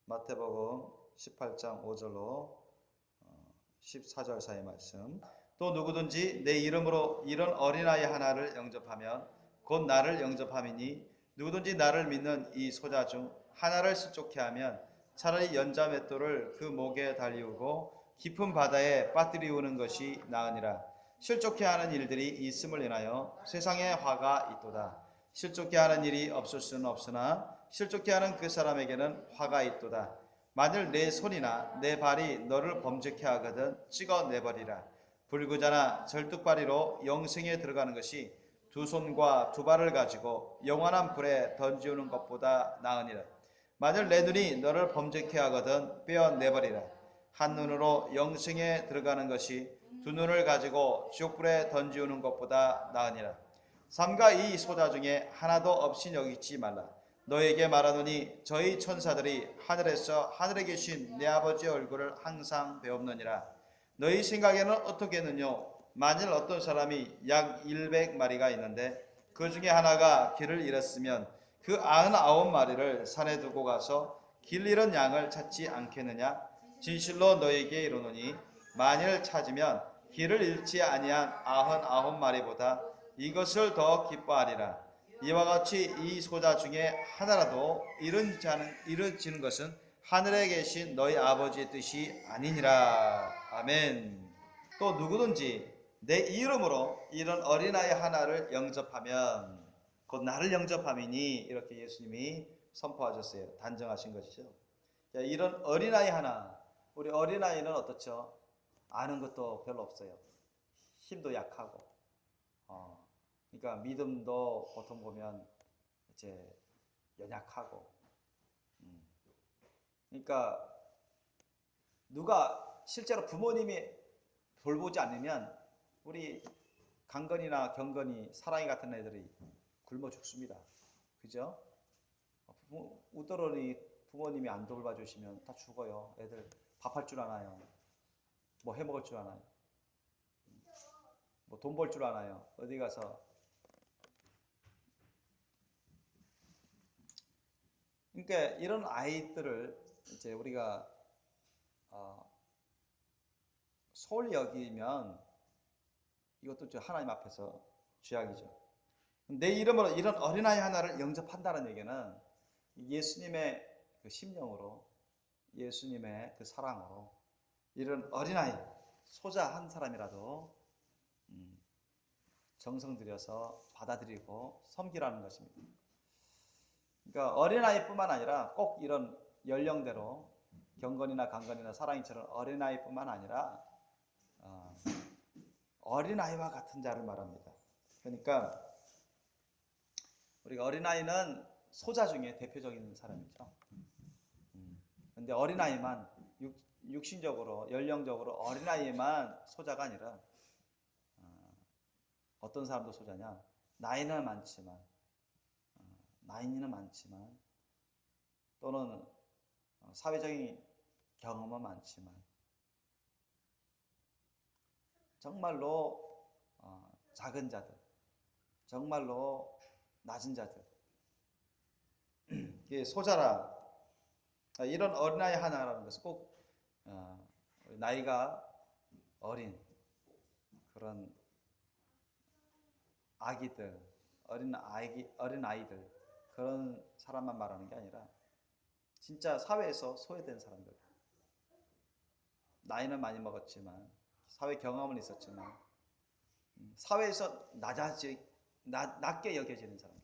마태복음 18장 5절로 14절 사이 말씀. 또 누구든지 내 이름으로 이런 어린아이 하나를 영접하면 곧 나를 영접함이니 누구든지 나를 믿는 이 소자 중 하나를 실족케 하면 차라리 연자 맷돌을 그 목에 달리우고 깊은 바다에 빠뜨리우는 것이 나으니라. 실족케 하는 일들이 있음을 인하여 세상에 화가 있도다. 실족케 하는 일이 없을 수는 없으나 실족케 하는 그 사람에게는 화가 있도다. 만일 내 손이나 내 발이 너를 범죄케 하거든 찍어내버리라. 불구자나 절뚝발이로 영생에 들어가는 것이 두 손과 두 발을 가지고 영원한 불에 던지우는 것보다 나으니라. 만일 내 눈이 너를 범죄케 하거든 빼어내버리라. 한 눈으로 영생에 들어가는 것이 두 눈을 가지고 지옥불에 던지우는 것보다 나으니라. 삼가 이 소자 중에 하나도 없이 여기지 말라. 너에게 말하노니 저희 천사들이 하늘에서 하늘에 계신 내 아버지의 얼굴을 항상 배옵느니라. 너희 생각에는 어떻겠느냐? 만일 어떤 사람이 약 100마리가 있는데 그 중에 하나가 길을 잃었으면 그 99마리를 산에 두고 가서 길 잃은 양을 찾지 않겠느냐? 진실로 너에게 이르노니 만일 찾으면 길을 잃지 아니한 99마리보다 이것을 더 기뻐하리라. 이와 같이 이 소자 중에 하나라도 이루어지는 것은 하늘에 계신 너희 아버지의 뜻이 아니니라. 아멘. 또 누구든지 내 이름으로 이런 어린아이 하나를 영접하면 곧 나를 영접함이니 이렇게 예수님이 선포하셨어요. 단정하신 것이죠. 이런 어린아이 하나, 우리 어린아이는 어떻죠? 아는 것도 별로 없어요. 힘도 약하고 그러니까 믿음도 보통 보면 이제 연약하고 그러니까 누가 실제로 부모님이 돌보지 않으면 우리 강건이나 경건이 사랑이 같은 애들이 굶어 죽습니다. 그죠? 웃더러니 부모님이 안 돌봐주시면 다 죽어요. 애들 밥할 줄 아나요? 뭐 해먹을 줄 아나요? 뭐 돈 벌 줄 아나요? 어디 가서 그러니까 이런 아이들을 이제 우리가 소홀히 여기면 이것도 하나님 앞에서 죄악이죠. 내 이름으로 이런 어린아이 하나를 영접한다는 얘기는 예수님의 그 심령으로 예수님의 그 사랑으로 이런 어린아이 소자 한 사람이라도 정성 들여서 받아들이고 섬기라는 것입니다. 그러니까 어린아이뿐만 아니라 꼭 이런 연령대로 경건이나 강건이나 사랑이처럼 어린아이뿐만 아니라 어린아이와 같은 자를 말합니다. 그러니까 우리가 어린아이는 소자 중에 대표적인 사람이죠. 근데 어린아이만 육신적으로 연령적으로 어린아이만 소자가 아니라 어떤 사람도 소자냐? 나이는 많지만 또는 사회적인 경험은 많지만 정말로 작은 자들, 정말로 낮은 자들, 소자라. 이런 어린아이 하나라는 것은 꼭 나이가 어린 그런 아기들, 어린 아이들 그런 사람만 말하는 게 아니라 진짜 사회에서 소외된 사람들, 나이는 많이 먹었지만 사회 경험은 있었지만 사회에서 낮게 여겨지는 사람들,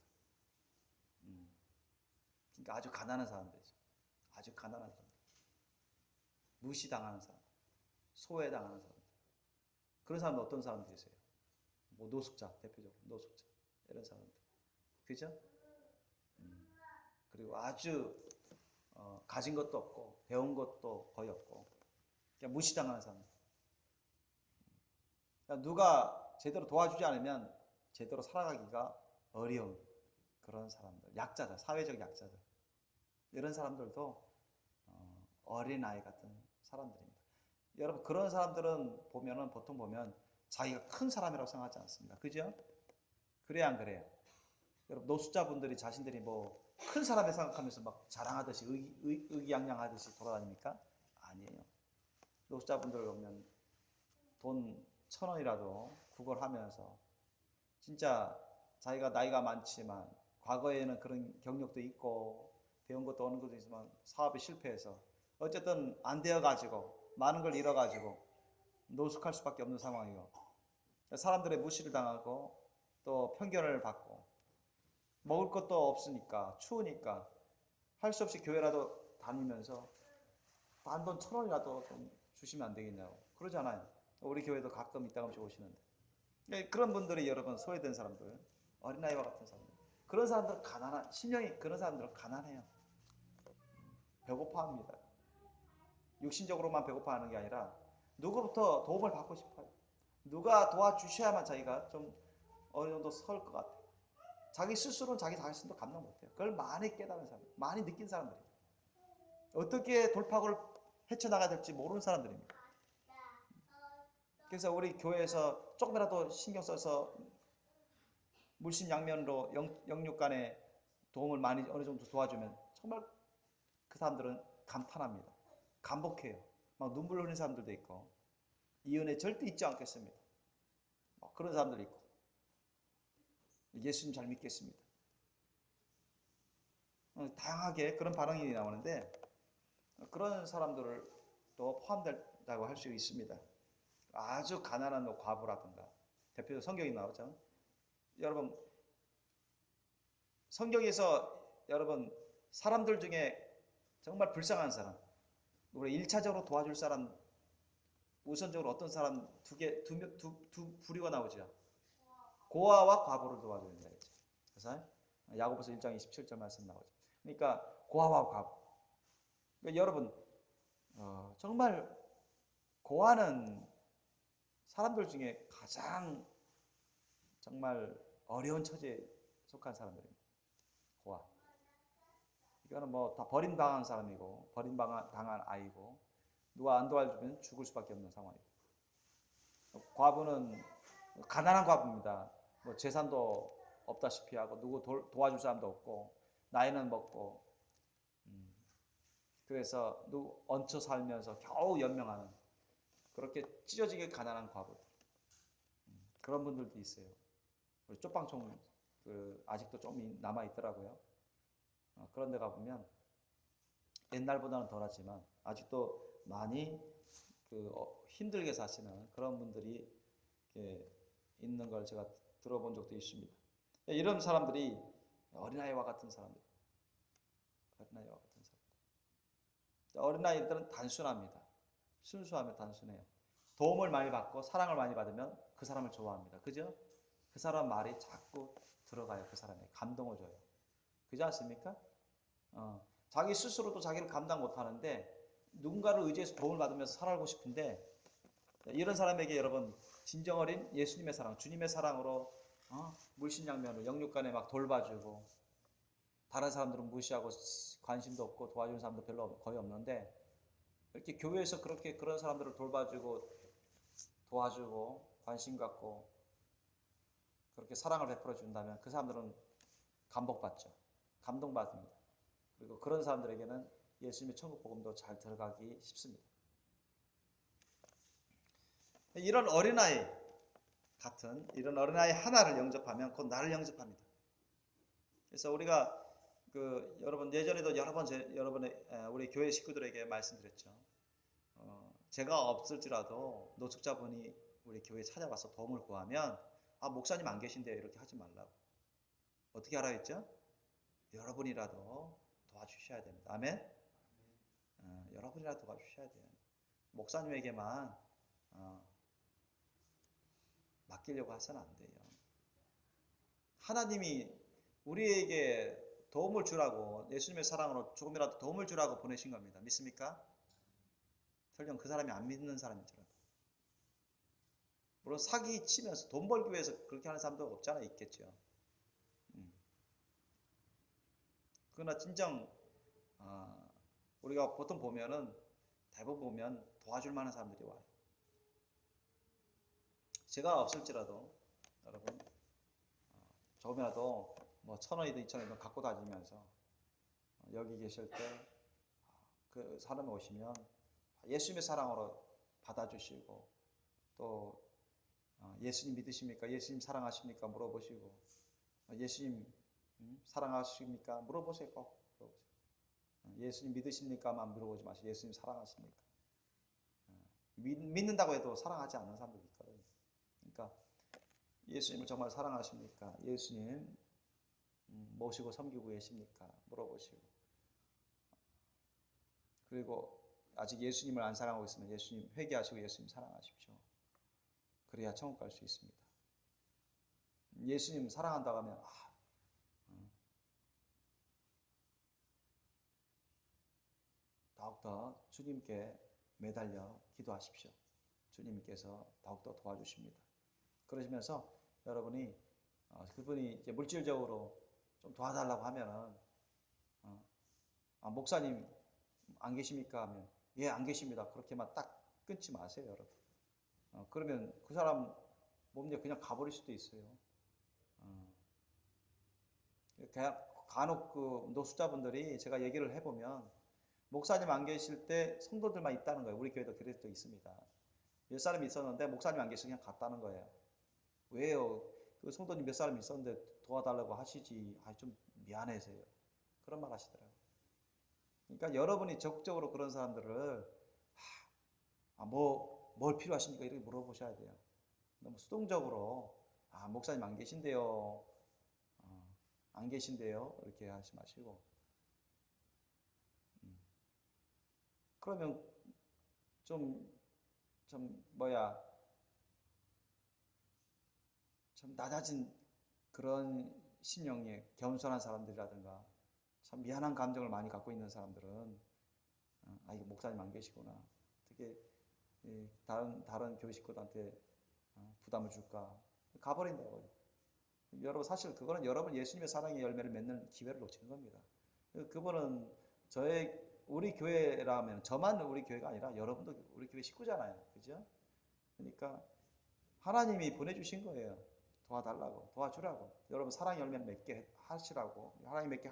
그러니까 아주 가난한 사람들이죠. 아주 가난한 사람들, 무시당하는 사람, 소외당하는 사람들. 그런 사람들 어떤 사람들이 있어요? 뭐 노숙자, 대표적으로 노숙자 이런 사람들, 그죠? 그리고 아주 가진 것도 없고 배운 것도 거의 없고 그냥 무시당하는 사람들. 그러니까 누가 제대로 도와주지 않으면 제대로 살아가기가 어려운 그런 사람들, 약자들, 사회적 약자들. 이런 사람들도 어린아이 같은 사람들입니다. 여러분 그런 사람들은 보통 보면 자기가 큰 사람이라고 생각하지 않습니까? 그죠? 그래야 안 그래요? 여러분 노숙자분들이 자신들이 뭐 큰 사람의 생각하면서 막 자랑하듯이 의기양양하듯이 돌아다닙니까? 아니에요. 노숙자분들 보면 돈 1,000원이라도 구걸하면서 진짜 자기가 나이가 많지만 과거에는 그런 경력도 있고 배운 것도 어느 것도 있지만 사업에 실패해서 어쨌든 안 되어가지고 많은 걸 잃어가지고 노숙할 수밖에 없는 상황이고 사람들의 무시를 당하고 또 편견을 받고 먹을 것도 없으니까 추우니까 할 수 없이 교회라도 다니면서 단돈 1,000원이라도 좀 주시면 안 되겠냐고 그러잖아요. 우리 교회도 가끔 이따금씩 오시는데 그런 분들이 여러분 소외된 사람들 어린아이와 같은 사람들 그런 사람들은 가난한 심령이 그런 사람들은 가난해요. 배고파합니다. 육신적으로만 배고파하는 게 아니라 누구부터 도움을 받고 싶어요. 누가 도와주셔야만 자기가 좀 어느 정도 설 것 같아요. 자기 스스로는 자기 자신도 감당 못해요. 그걸 많이 깨달은 사람, 많이 느낀 사람들이에요. 어떻게 돌파구를 헤쳐나가야 될지 모르는 사람들입니다. 그래서 우리 교회에서 조금이라도 신경 써서 물심양면으로 영육간에 도움을 많이 어느 정도 도와주면 정말 그 사람들은 감탄합니다. 감복해요. 막 눈물 흘리는 사람들도 있고 이 은혜 절대 잊지 않겠습니다. 그런 사람들이 있고 예수님 잘 믿겠습니다. 다양하게 그런 반응이 나오는데 그런 사람들을 또 포함된다고 할 수 있습니다. 아주 가난한 과부라든가 대표적 성경이 나오죠. 여러분 성경에서 여러분 사람들 중에 정말 불쌍한 사람 우리 1차적으로 도와줄 사람 우선적으로 어떤 사람 두 부류가 나오죠. 고아와 과부를 도와줘야 된다 했죠. 그래서 야고보서 1장 27절 말씀 나오죠. 그러니까 고아와 과부. 그러니까 여러분 정말 고아는 사람들 중에 가장 정말 어려운 처지에 속한 사람들입니다. 고아. 이거는 뭐 다 버림당한 사람이고 버림당한 아이고 누가 안 도와주면 죽을 수밖에 없는 상황이고 과부는 가난한 과부입니다. 뭐 재산도 없다시피 하고 누구 도와줄 사람도 없고 나이는 먹고 그래서 얹혀 살면서 겨우 연명하는 그렇게 찢어지게 가난한 과부들 그런 분들도 있어요. 쪽방촌 아직도 좀 남아 있더라고요. 그런 데 가보면 옛날보다는 덜하지만 아직도 많이 힘들게 사시는 그런 분들이 있는 걸 제가 들어본 적도 있습니다. 이런 사람들이 어린아이와 같은 사람들. 어린아이와 같은 사람들. 어린아이들은 단순합니다. 순수하며 단순해요. 도움을 많이 받고 사랑을 많이 받으면 그 사람을 좋아합니다. 그죠? 그 사람 말이 자꾸 들어가요. 그 사람에게 감동을 줘요. 그렇지 않습니까? 자기 스스로도 자기를 감당 못하는데 누군가를 의지해서 도움을 받으면서 살아가고 싶은데 이런 사람에게 여러분 진정 어린 예수님의 사랑, 주님의 사랑으로 물심양면으로 영육간에 막 돌봐주고 다른 사람들은 무시하고 관심도 없고 도와주는 사람도 별로 거의 없는데 이렇게 교회에서 그렇게 그런 사람들을 돌봐주고 도와주고 관심 갖고 그렇게 사랑을 베풀어 준다면 그 사람들은 감복받죠. 감동받습니다. 그리고 그런 사람들에게는 예수님의 천국 복음도 잘 들어가기 쉽습니다. 이런 어린아이 같은 이런 어린아이 하나를 영접하면 곧 나를 영접합니다. 그래서 우리가 여러분 예전에도 여러 번 우리 교회 식구들에게 말씀드렸죠. 제가 없을지라도 노숙자분이 우리 교회에 찾아와서 도움을 구하면 목사님 안 계신데요 이렇게 하지 말라고. 어떻게 하라 했죠? 여러분이라도 도와주셔야 됩니다. 아멘? 여러분이라도 도와주셔야 돼요. 목사님에게만 맡기려고 해서는 안 돼요. 하나님이 우리에게 도움을 주라고 예수님의 사랑으로 조금이라도 도움을 주라고 보내신 겁니다. 믿습니까? 설령 그 사람이 안 믿는 사람이더라도. 물론 사기 치면서 돈 벌기 위해서 그렇게 하는 사람도 없잖아 있겠죠. 그러나 진정 우리가 보통 보면은 대부분 보면 도와줄 만한 사람들이 와요. 제가 없을지라도 여러분 조금이라도 뭐 1,000원이든 2,000원이든 갖고 다니면서 여기 계실 때 그 사람이 오시면 예수님의 사랑으로 받아주시고 또 예수님 믿으십니까? 예수님 사랑하십니까? 물어보시고 예수님 사랑하십니까? 물어보세요. 꼭 물어보세요. 예수님 믿으십니까만 물어보지 마시고 예수님 사랑하십니까? 믿는다고 해도 사랑하지 않는 사람들이 있거든요. 그러니까 예수님을 정말 사랑하십니까? 예수님 모시고 섬기고 계십니까? 물어보시고 그리고 아직 예수님을 안 사랑하고 있으면 예수님 회개하시고 예수님 사랑하십시오. 그래야 천국 갈 수 있습니다. 예수님 사랑한다고 하면 더욱더 주님께 매달려 기도하십시오. 주님께서 더욱더 도와주십니다. 그러시면서 여러분이 그분이 이제 물질적으로 좀 도와달라고 하면은 목사님 안 계십니까? 하면 예, 안 계십니다. 그렇게만 딱 끊지 마세요, 여러분. 그러면 그 사람 몸에 그냥 가버릴 수도 있어요. 간혹 그 노숙자분들이 제가 얘기를 해보면 목사님 안 계실 때 성도들만 있다는 거예요. 우리 교회도 그래도 있습니다. 몇 사람이 있었는데 목사님 안 계시면 그냥 갔다는 거예요. 왜요? 그 성도님 몇 사람 있었는데 도와달라고 하시지. 좀 미안해서요. 그런 말 하시더라고요. 그러니까 여러분이 적극적으로 그런 사람들을 뭘 필요하십니까? 이렇게 물어보셔야 돼요. 너무 수동적으로 목사님 안 계신데요. 안 계신데요. 이렇게 하지 마시고 그러면 좀 낮아진 그런 신령의 겸손한 사람들이라든가 참 미안한 감정을 많이 갖고 있는 사람들은 이거 목사님 안 계시구나. 어떻게 다른 교회 식구들한테 부담을 줄까? 가버린다고요. 여러분 사실 그거는 여러분 예수님의 사랑의 열매를 맺는 기회를 놓치는 겁니다. 그분은 우리 교회라면 저만 우리 교회가 아니라 여러분도 우리 교회 식구잖아요. 그죠? 그러니까 하나님이 보내주신 거예요. 도와달라고, 도와주라고. 여러분 사랑의 열매를 맺게 하시라고, 하나님 맺게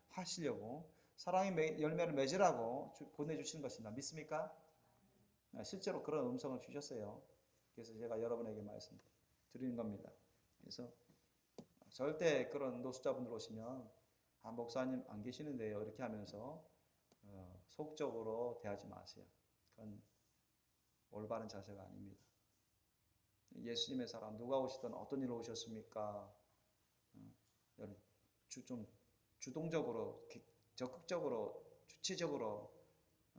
하시려고 사랑의 열매를 맺으라고 보내주신 것이다. 믿습니까? 실제로 그런 음성을 주셨어요. 그래서 제가 여러분에게 말씀 드리는 겁니다. 그래서 절대 그런 노숙자분들 오시면 목사님 안 계시는데요. 이렇게 하면서 속적으로 대하지 마세요. 그건 올바른 자세가 아닙니다. 예수님의 사랑 누가 오시든 어떤 일로 오셨습니까? 좀 주동적으로 적극적으로 주체적으로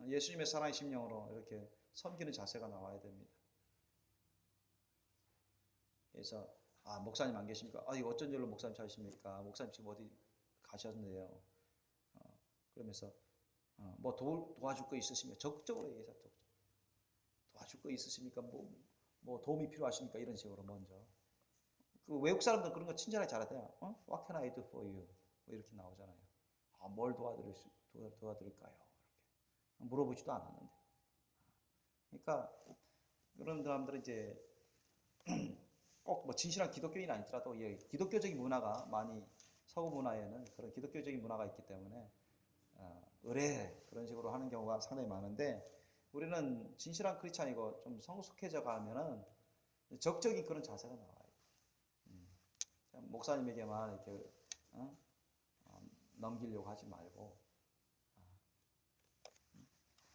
예수님의 사랑의 심령으로 이렇게 섬기는 자세가 나와야 됩니다. 그래서 목사님 안 계십니까? 이거 어쩐 일로 목사님 찾으십니까? 목사님 지금 어디 가셨는데요? 그러면서 뭐 도와줄 거 있으십니까? 적극적으로 얘기해서 도와줄 거 있으십니까? 뭐 도움이 필요하십니까? 이런 식으로 먼저. 그 외국 사람들 그런 거 친절하게 잘하대요. What can I do for you? 뭐 이렇게 나오잖아요. 뭘 도와드릴까요? 이렇게 물어보지도 않았는데. 그러니까 그런 사람들은 이제 꼭 뭐 진실한 기독교인이 아니더라도 기독교적인 문화가 많이 서구 문화에는 그런 기독교적인 문화가 있기 때문에 의뢰 그런 식으로 하는 경우가 상당히 많은데 우리는 진실한 크리스찬이고 좀 성숙해져 가면은 적적인 그런 자세가 나와요. 목사님에게만 이렇게 넘기려고 하지 말고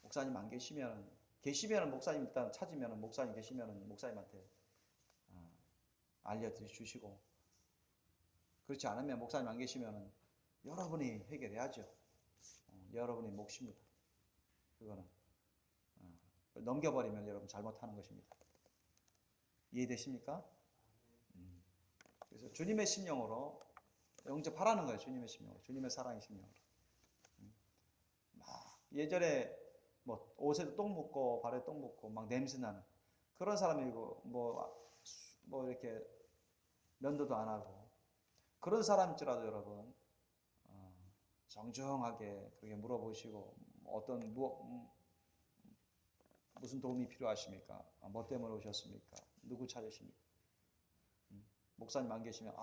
목사님 안 계시면 목사님 일단 찾으면 목사님 계시면 목사님한테 알려주시고 그렇지 않으면 목사님 안 계시면 여러분이 해결해야죠. 여러분의 몫입니다. 그거는 넘겨버리면 여러분 잘못하는 것입니다. 이해되십니까? 그래서 주님의 심령으로 영접하라는 거예요. 주님의 심령으로, 주님의 사랑의 심령으로. 예전에 뭐 옷에도 똥 묻고 발에 똥 묻고 막 냄새 나는 그런 사람이고 뭐 이렇게 면도도 안 하고 그런 사람일지라도 여러분 정중하게 그렇게 물어보시고 무슨 도움이 필요하십니까? 뭐 때문에 오셨습니까? 누구 찾으십니까? 목사님 안 계시면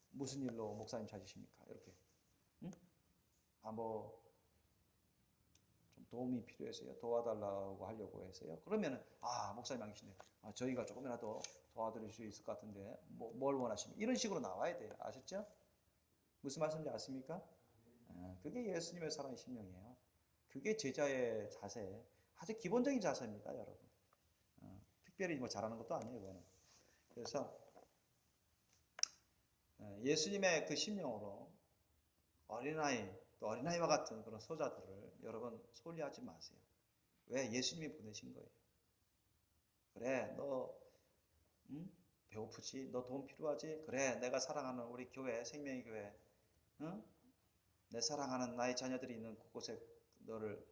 무슨 일로 목사님 찾으십니까? 이렇게 뭐 좀 도움이 필요해서요. 도와달라고 하려고 해서요. 그러면은 목사님 안 계신데 저희가 조금이라도 도와드릴 수 있을 것 같은데 뭘 원하십니까? 이런 식으로 나와야 돼요. 아셨죠? 무슨 말씀인지 아십니까? 그게 예수님의 사랑의 심령이에요. 그게 제자의 자세, 아주 기본적인 자세입니다, 여러분. 특별히 뭐 잘하는 것도 아니에요, 그거는. 그래서 예수님의 그 심령으로 어린아이, 또 어린아이와 같은 그런 소자들을 여러분 소홀히하지 마세요. 왜? 예수님이 보내신 거예요. 그래, 너 배고프지? 너 돈 필요하지? 그래, 내가 사랑하는 우리 교회, 생명의 교회, 응? 내 사랑하는 나의 자녀들이 있는 그곳에 너를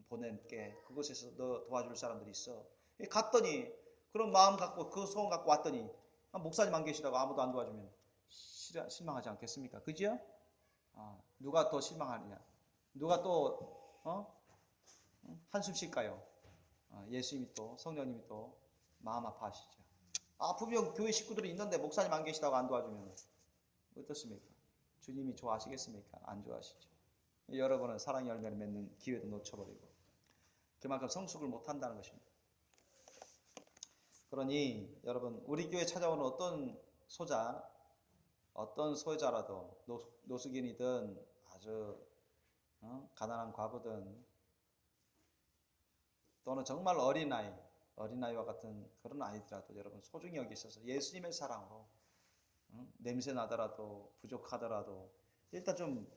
보낼게. 그곳에서 너 도와줄 사람들이 있어. 갔더니 그런 마음 갖고 그 소원 갖고 왔더니 목사님 안 계시다고 아무도 안 도와주면 실망하지 않겠습니까? 그죠? 누가 더 실망하느냐? 누가 또 한숨 쉴까요? 예수님이 또 성령님이 또 마음 아파하시죠. 분명 교회 식구들이 있는데 목사님 안 계시다고 안 도와주면 어떻습니까? 주님이 좋아하시겠습니까? 안 좋아하시죠. 여러분은 사랑의 열매를 맺는 기회도 놓쳐버리고 그만큼 성숙을 못한다는 것입니다. 그러니 여러분 우리 교회 찾아오는 어떤 소자, 어떤 소유자라도 노숙인이든 아주 가난한 과부든 또는 정말 어린아이와 같은 그런 아이들라도 여러분 소중히 여기셔서 예수님의 사랑으로 냄새 나더라도 부족하더라도 일단 좀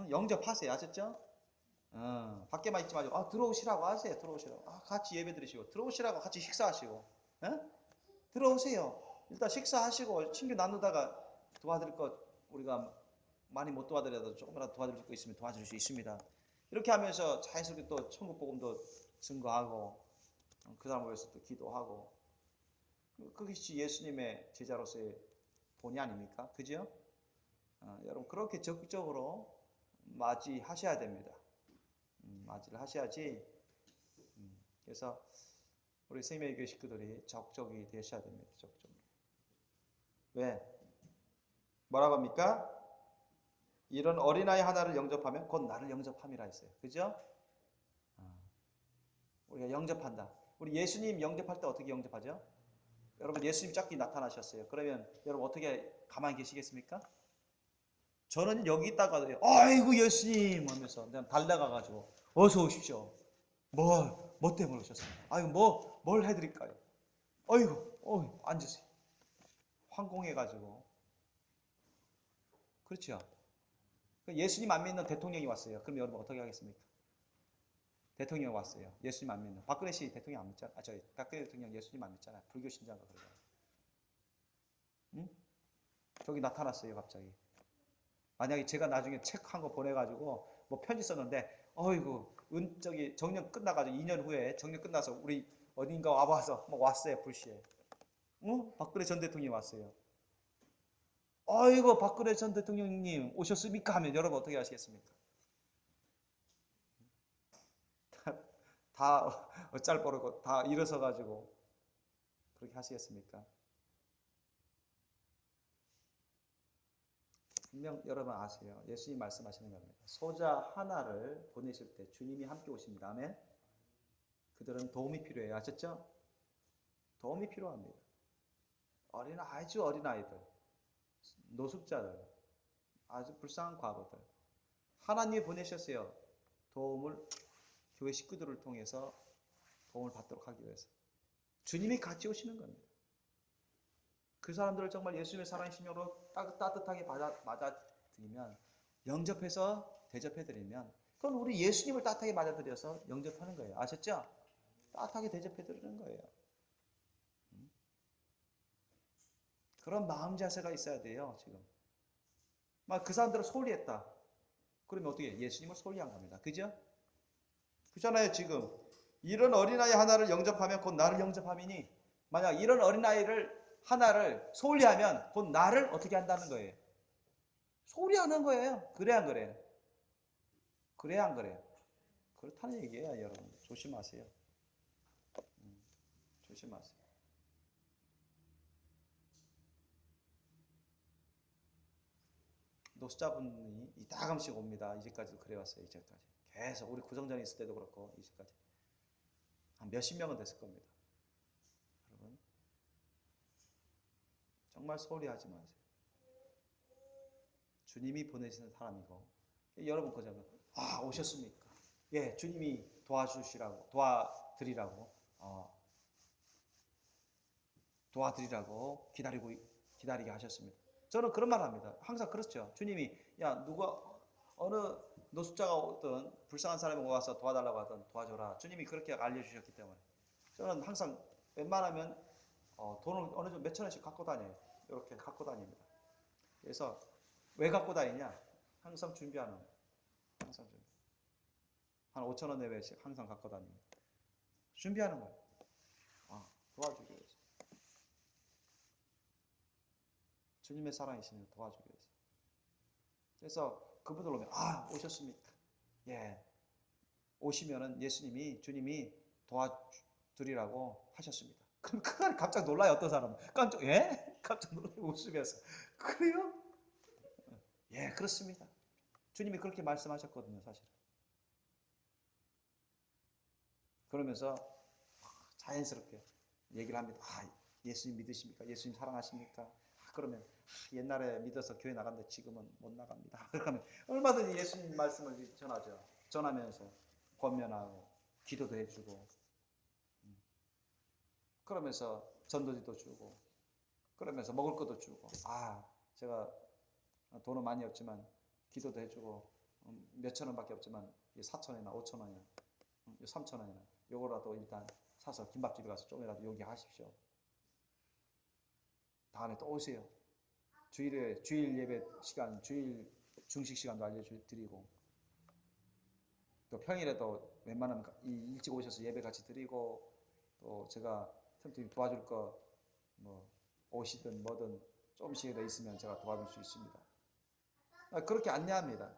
영접하세요. 아셨죠? 밖에만 있지 마시고 들어오시라고 하세요. 들어오시라고. 같이 예배 드리시고 들어오시라고 같이 식사하시고 들어오세요. 일단 식사하시고 친구 나누다가 도와드릴 것 우리가 많이 못 도와드려도 조금이라도 도와드릴 거 있으면 도와줄 수 있습니다. 이렇게 하면서 자연스럽게 또 천국 복음도 증거하고 그 사람 위해서 또 기도하고 그것이 예수님의 제자로서의 본이 아닙니까? 그죠? 여러분 그렇게 적극적으로 맞이하셔야 됩니다. 맞이를 하셔야지. 그래서 우리 생명의 교회 식구들이 적극적이 되셔야 됩니다. 적극적으로. 왜? 뭐라고 합니까? 이런 어린아이 하나를 영접하면 곧 나를 영접함이라 했어요. 그죠? 우리가 영접한다. 우리 예수님 영접할 때 어떻게 영접하죠? 여러분 예수님 짝기 나타나셨어요. 그러면 여러분 어떻게 가만히 계시겠습니까? 저는 여기 있다가 아이고 예수님 하면서 그냥 달려가가지고 어서 오십시오. 뭐 때문에 오셨어요? 아이고 뭘 해드릴까요? 아이고 앉으세요. 황공해가지고 그렇죠. 예수님 안 믿는 대통령이 왔어요. 그럼 여러분 어떻게 하겠습니까? 대통령 왔어요. 예수님 안 믿는. 박근혜 씨 대통령 안 믿잖아요. 박근혜 대통령 예수님 안 믿잖아요. 불교 신자가 그러잖아요. 응? 저기 나타났어요, 갑자기. 만약에 제가 나중에 책 한 거 보내가지고 뭐 편지 썼는데, 저기 정년 끝나가지고 2년 후에 정년 끝나서 우리 어딘가 와봐서 왔어요, 불시에. 박근혜 전 대통령이 왔어요. 박근혜 전 대통령님 오셨습니까? 하면 여러분 어떻게 하시겠습니까? 다 어쩔 모르고 다 일어서 가지고 그렇게 하시겠습니까? 분명 여러분 아세요. 예수님 말씀하시는 겁니다. 소자 하나를 보내실 때 주님이 함께 오십니다. 아멘. 그들은 도움이 필요해요. 아셨죠? 도움이 필요합니다. 아주 어린 아이들, 노숙자들, 아주 불쌍한 과부들. 하나님이 보내셨어요. 도움을 교회 식구들을 통해서 도움을 받도록 하기 위해서. 주님이 같이 오시는 겁니다. 그 사람들을 정말 예수님의 사랑의 심령으로 따뜻하게 맞아들이면, 영접해서 대접해드리면, 그건 우리 예수님을 따뜻하게 맞아들여서 영접하는 거예요. 아셨죠? 따뜻하게 대접해드리는 거예요. 그런 마음 자세가 있어야 돼요, 지금. 그 사람들을 소홀히 했다. 그러면 어떻게 해요? 예수님을 소홀히 한 겁니다. 그죠? 그렇잖아요, 지금. 이런 어린아이 하나를 영접하면 곧 나를 영접함이니, 만약 이런 어린아이를 하나를 소홀히 하면 곧 나를 어떻게 한다는 거예요? 소홀히 하는 거예요. 그래 안 그래요? 그래 안 그래요? 그렇다는 얘기예요, 여러분. 조심하세요. 조심하세요. 노숙자분이 이따금씩 옵니다. 이제까지도 그래왔어요. 이제까지 계속 우리 구성전에 있을 때도 그렇고 이제까지 한 몇십 명은 됐을 겁니다. 여러분 정말 소홀히 하지 마세요. 주님이 보내시는 사람이고 여러분 거잖아요. 아 오셨습니까? 예, 주님이 도와드리라고 기다리게 하셨습니다. 저는 그런 말 합니다. 항상 그렇죠. 주님이 누가 어느 노숙자가 오든 불쌍한 사람이 와서 도와달라고 하든 도와줘라. 주님이 그렇게 알려주셨기 때문에 저는 항상 웬만하면 돈을 어느 정도 몇천 원씩 갖고 다녀요. 이렇게 갖고 다닙니다. 그래서 왜 갖고 다니냐? 항상 준비하는 거예요. 항상 한 5천 원 내외씩 항상 갖고 다닙니다. 준비하는 거예요. 도와주기 위해서. 주님의 사랑이시면 도와주기 위해서. 그래서 그분들 오면 오셨습니까? 예. 오시면은 주님이 도와드리라고 하셨습니다. 그럼 그간 깜짝 놀라요. 어떤 사람은 깜짝 놀라고 웃으면서 그래요? 예, 그렇습니다. 주님이 그렇게 말씀하셨거든요, 사실은. 그러면서 자연스럽게 얘기를 합니다. 예수님 믿으십니까? 예수님 사랑하십니까? 그러면 옛날에 믿어서 교회 나갔는데 지금은 못 나갑니다. 그러면 얼마든지 예수님 말씀을 전하죠. 전하면서 권면하고 기도도 해주고 그러면서 전도지도 주고 그러면서 먹을 것도 주고 제가 돈은 많이 없지만 기도도 해주고 몇천 원밖에 없지만 4,000원이나 5,000원이나 3,000원이나 요거라도 일단 사서 김밥집에 가서 좀이라도 요기 하십시오. 다음에 또 오세요. 주일 예배 시간, 주일 중식 시간도 알려드리고 또 평일에도 웬만하면 일찍 오셔서 예배 같이 드리고 또 제가 틈틈이 도와줄 거 옷이든 뭐든 조금씩이라도 있으면 제가 도와줄 수 있습니다. 그렇게 안내합니다.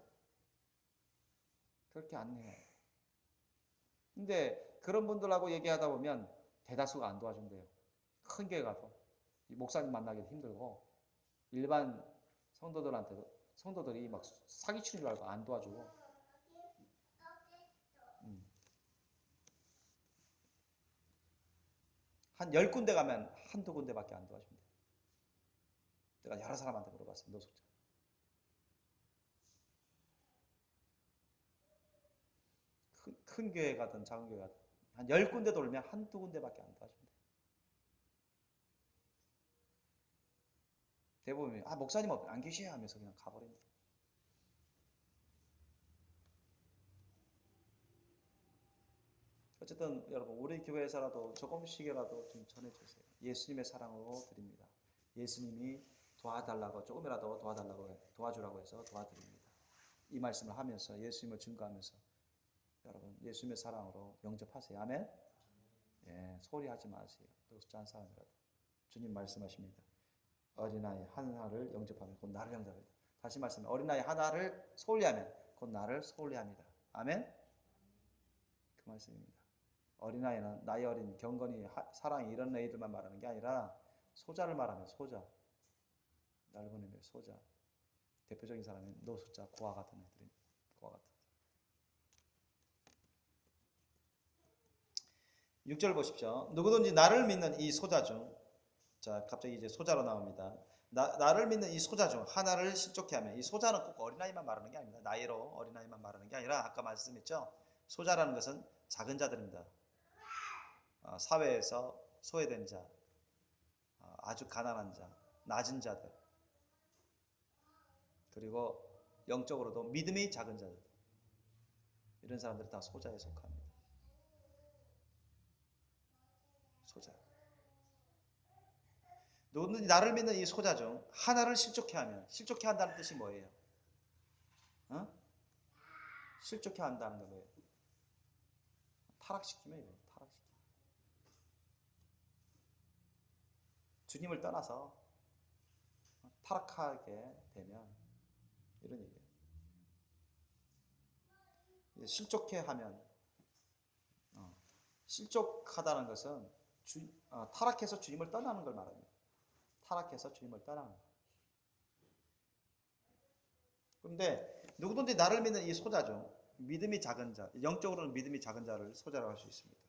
그렇게 안내해요. 근데 그런 분들하고 얘기하다 보면 대다수가 안 도와준대요. 큰 교회 가도 목사님 만나기도 힘들고 일반 성도들이 막 사기치는 줄 알고 안 도와주고 한 10군데 가면 한두 군데밖에 안 도와줍니다. 내가 여러 사람한테 물어봤어요. 노숙자. 큰 교회 가든 작은 교회 가든 한 10군데 돌면 한두 군데밖에 안 도와줍니다. 대부분 목사님 안 계셔야 하면서 그냥 가버립니다. 어쨌든 여러분 우리 교회에서라도 조금씩이라도 좀 전해주세요. 예수님의 사랑으로 드립니다. 예수님이 도와달라고 조금이라도 도와주라고 해서 도와드립니다. 이 말씀을 하면서 예수님을 증거하면서 여러분 예수님의 사랑으로 영접하세요. 아멘. 예, 소홀히 하지 마세요. 노숙자 한 사람이라도 주님 말씀하십니다. 어린아이 하나를 영접하면 곧 나를 영접합니다. 다시 말씀해 어린아이 하나를 소홀히하면 곧 나를 소홀히합니다. 아멘. 그 말씀입니다. 어린아이는 나이 어린 경건이 사랑이 이런 애들만 말하는 게 아니라 소자를 말하는 소자. 넓은 의미의 소자. 대표적인 사람이 노숙자, 고아 같은 애들입니다. 고아 같은. 6절 보십시오. 누구든지 나를 믿는 이 소자 중, 자 갑자기 이제 소자로 나옵니다. 나를 믿는 이 소자 중 하나를 실족해 하면, 이 소자는 꼭 어린아이만 말하는 게 아닙니다. 나이로 어린아이만 말하는 게 아니라 아까 말씀했죠. 소자라는 것은 작은 자들입니다. 사회에서 소외된 자, 아주 가난한 자, 낮은 자들, 그리고 영적으로도 믿음이 작은 자들, 이런 사람들이 다 소자에 속합니다. 소자. 누구든지 나를 믿는 이 소자 중 하나를 실족해 하면, 실족해 한다는 뜻이 뭐예요? 실족해 한다는 거 뭐예요? 타락시키면 이래요. 타락시키면. 주님을 떠나서 타락하게 되면 이런 얘기예요. 실족해 하면, 실족하다는 것은 타락해서 주님을 떠나는 걸 말합니다. 타락해서 주님을 떠나는 것. 그런데 누구든지 나를 믿는 이 소자죠. 믿음이 작은 자, 영적으로는 믿음이 작은 자를 소자라고 할 수 있습니다.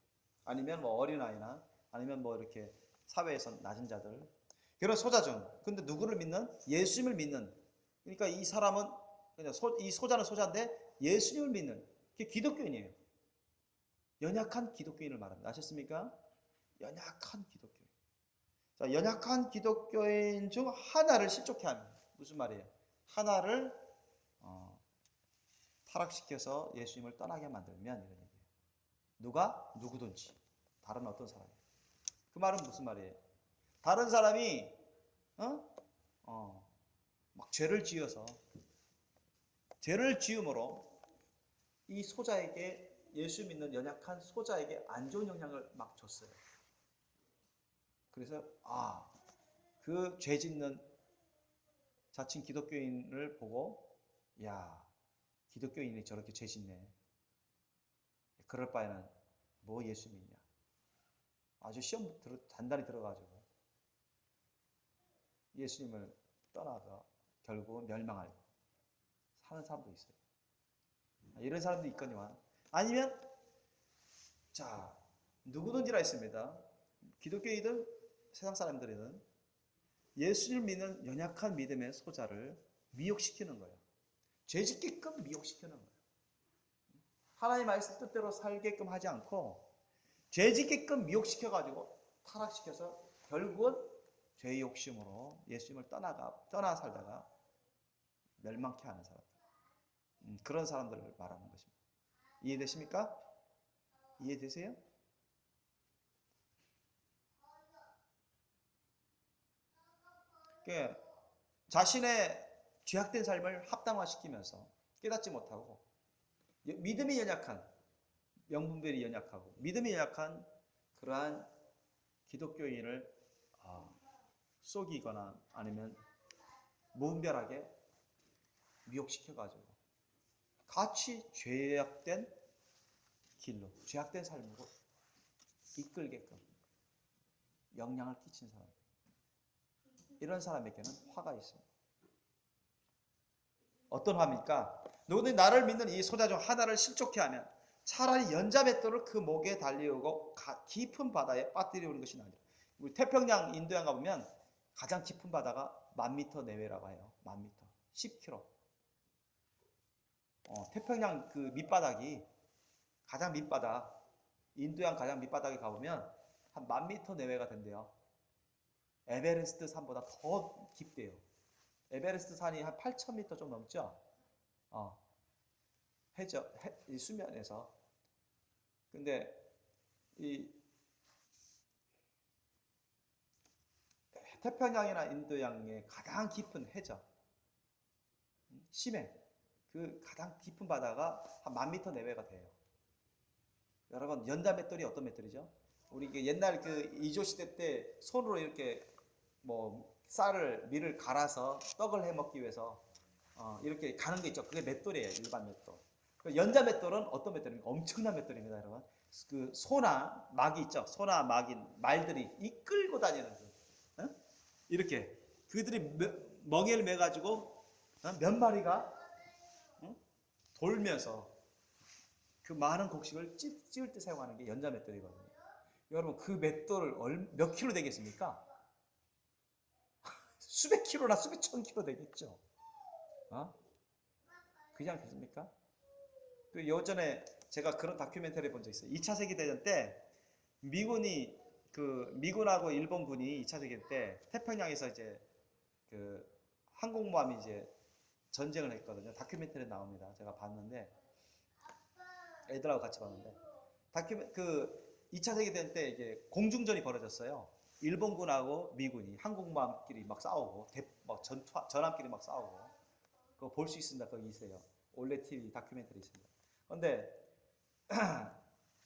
아니면 뭐 어린아이나 아니면 뭐 이렇게 사회에서 낮은 자들, 그런 소자죠. 근데 누구를 믿는? 예수님을 믿는. 그러니까 이 사람은 그냥 이 소자는 소자인데 예수님을 믿는 그게 기독교인이에요. 연약한 기독교인을 말합니다. 아셨습니까? 연약한 기독교인. 자, 연약한 기독교인 중 하나를 실족해 하면 무슨 말이에요? 하나를 타락시켜서 예수님을 떠나게 만들면 이런 얘기예요. 누가? 누구든지. 다른 어떤 사람이. 그 말은 무슨 말이에요? 다른 사람이 막 죄를 지어서 죄를 지음으로 이 소자에게 예수 믿는 연약한 소자에게 안 좋은 영향을 막 줬어요. 그래서 그 죄 짓는 자칭 기독교인을 보고 야, 기독교인이 저렇게 죄 짓네. 그럴 바에는 뭐 예수 믿냐. 아주 시험 단단히 들어가지고 예수님을 떠나가 결국 멸망할 사는 사람도 있어요. 이런 사람도 있거니와 아니면 자 누구든지라 했습니다. 기독교인들 세상 사람들은 예수를 믿는 연약한 믿음의 소자를 미혹시키는 거예요. 죄짓게끔 미혹시키는 거예요. 하나님 말씀 뜻대로 살게끔 하지 않고 죄짓게끔 미혹시켜가지고 타락시켜서 결국은 죄의 욕심으로 예수님을 떠나 살다가 멸망케 하는 사람. 그런 사람들을 말하는 것입니다. 이해되십니까? 이해되세요? 자신의 죄악된 삶을 합당화시키면서 깨닫지 못하고 믿음이 연약한 명분별이 연약하고 믿음이 연약한 그러한 기독교인을 속이거나 아니면 무분별하게 미혹시켜가지고 같이 죄악된 길로 죄악된 삶으로 이끌게끔 영향을 끼친 사람, 이런 사람에게는 화가 있습니다. 어떤 화입니까? 누구든지 나를 믿는 이 소자 중 하나를 실족해 하면 차라리 연자맷돌을 그 목에 달리우고 깊은 바다에 빠뜨리는 것이 나으리라. 우리 태평양 인도양 가보면 가장 깊은 바다가 10,000m 내외라고 해요. 10,000m, 10km. 태평양 그 밑바닥이 가장 밑바닥, 인도양 가장 밑바닥에 가보면 한 10,000m 내외가 된대요. 에베레스트 산보다 더 깊대요. 에베레스트 산이 한 8,000m 좀 넘죠? 이 수면에서. 근데 이 태평양이나 인도양의 가장 깊은 해저, 심해, 그 가장 깊은 바다가 한 10,000m 내외가 돼요. 여러분, 연자 맷돌이 어떤 맷돌이죠? 우리 옛날 그 이조 시대 때 손으로 이렇게 뭐 밀을 갈아서 떡을 해 먹기 위해서 이렇게 가는 거 있죠. 그게 맷돌이에요. 일반 맷돌. 연자 맷돌은 어떤 맷돌입니까? 엄청난 맷돌입니다, 여러분. 그 소나 막이 있죠. 소나 막이 말들이 이끌고 다니는 이렇게 그들이 멍에를 매 가지고 몇 마리가 돌면서 그 많은 곡식을 찌울 때 사용하는 게 연자 맷돌이거든요. 여러분, 그 맷돌 몇 킬로 되겠습니까? 수백 킬로나 수백 천 킬로 되겠죠. 그렇지 않겠습니까? 그 예전에 제가 그런 다큐멘터리 본 적 있어요. 2차 세계대전 때 미군하고 일본군이 2차 세계대전 때 태평양에서 이제 그 항공모함이 이제 전쟁을 했거든요. 다큐멘터리 나옵니다. 제가 봤는데 애들하고 같이 봤는데 그 2차 세계대전 때 이제 공중전이 벌어졌어요. 일본군하고 미군이 항공모함끼리 막 싸우고 전함끼리 막 싸우고 그거 볼 수 있습니다. 거기 있어요. 올레 TV 다큐멘터리 있습니다.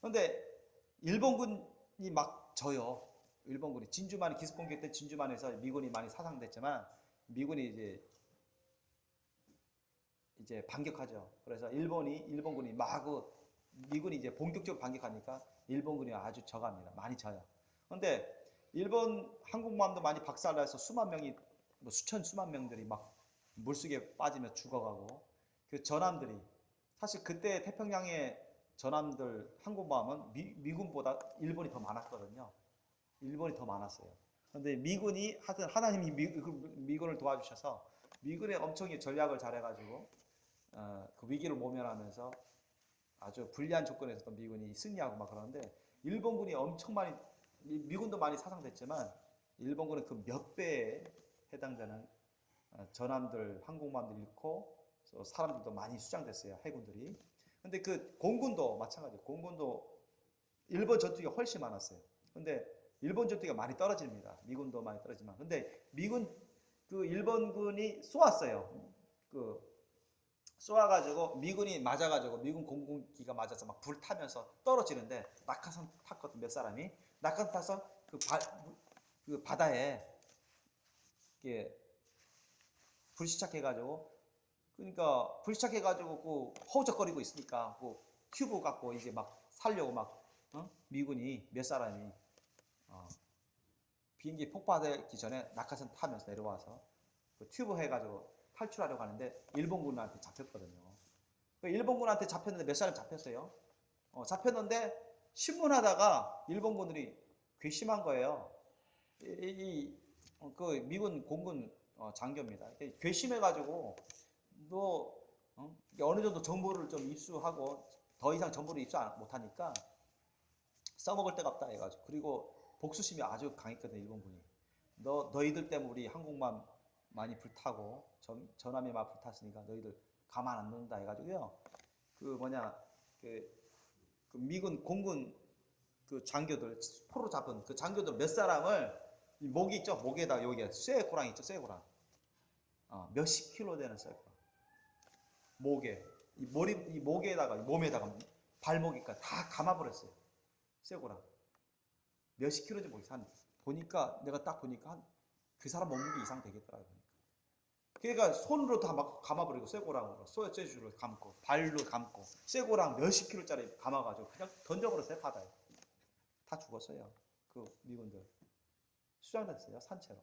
근데 일본군이 막 져요. 일본군이 진주만 기습 공격때 진주만에서 미군이 많이 사상됐지만 미군이 이제 반격하죠. 그래서 일본군이 미군이 이제 본격적으로 반격하니까 일본군이 아주 져갑니다. 많이 져요. 그런데 일본 항공모함도 많이 박살나서 수만 명이 수만 명들이 막 물속에 빠지며 죽어가고 그 전함들이 사실 그때 태평양의 전함들 항공모함은 미군보다 일본이 더 많았거든요. 일본이 더 많았어요. 그런데 미군이 하여튼 하나님이 미군을 도와주셔서 미군의 엄청나게 전략을 잘해가지고 그 위기를 모면하면서 아주 불리한 조건에서도 미군이 승리하고 막 그러는데 일본군이 엄청 많이 미군도 많이 사상됐지만 일본군은 그 몇 배에 해당되는 전함들, 항공모함들 잃고 사람들도 많이 수장됐어요. 해군들이. 근데 그 공군도 마찬가지예요. 공군도 일본 전투기가 훨씬 많았어요. 근데 일본 전투기가 많이 떨어집니다. 미군도 많이 떨어지만. 근데 미군 그 일본군이 쏘았어요. 그 쏘아가지고 미군이 맞아가지고 미군 공군기가 맞아서 막 불 타면서 떨어지는데 낙하산 탔거든 몇 사람이 낙하산 타서 그 바다에 이게 불시착해가지고 그러니까 불시착해가지고 그 허우적거리고 있으니까 그 튜브 갖고 이제 막 살려고 막 미군이 몇 사람이 비행기 폭파되기 전에 낙하산 타면서 내려와서 그 튜브 해가지고 탈출하려고 하는데 일본군한테 잡혔거든요. 그 일본군한테 잡혔는데 몇 사람 잡혔어요. 잡혔는데 신문하다가 일본군들이 괘씸한 거예요. 그 미군 공군 장교입니다. 괘씸해가지고 너 어느 정도 정보를 좀 입수하고 더 이상 정보를 입수 못하니까 써먹을 데가 없다 해가지고 그리고 복수심이 아주 강했거든 일본군이. 너희들 때문에 우리 항공모함 많이 불타고 전함이 막 불탔으니까 너희들 가만 안 둔다 해가지고요. 그 미군 공군 그 장교들 포로 잡은 그 장교들 몇 사람을 이 목이 있죠 목에다 여기에 쇠고랑 있죠 쇠고랑 몇십 킬로 되는 쇠고랑 목에 이 목에다가 몸에다가 발목에까지 다 감아버렸어요 쇠고랑 몇십 킬로인지 모르겠어요. 보니까 내가 딱 보니까 그 사람 몸무게 이상 되겠더라고요. 그러니까 손으로 다 막 감아버리고 쇠고랑으로 쇠줄을 감고 발로 감고 쇠고랑 몇십 킬로짜리 감아가지고 그냥 던져버렸어요 바다에. 다 죽었어요. 그 미군들 수장됐어요 산채로.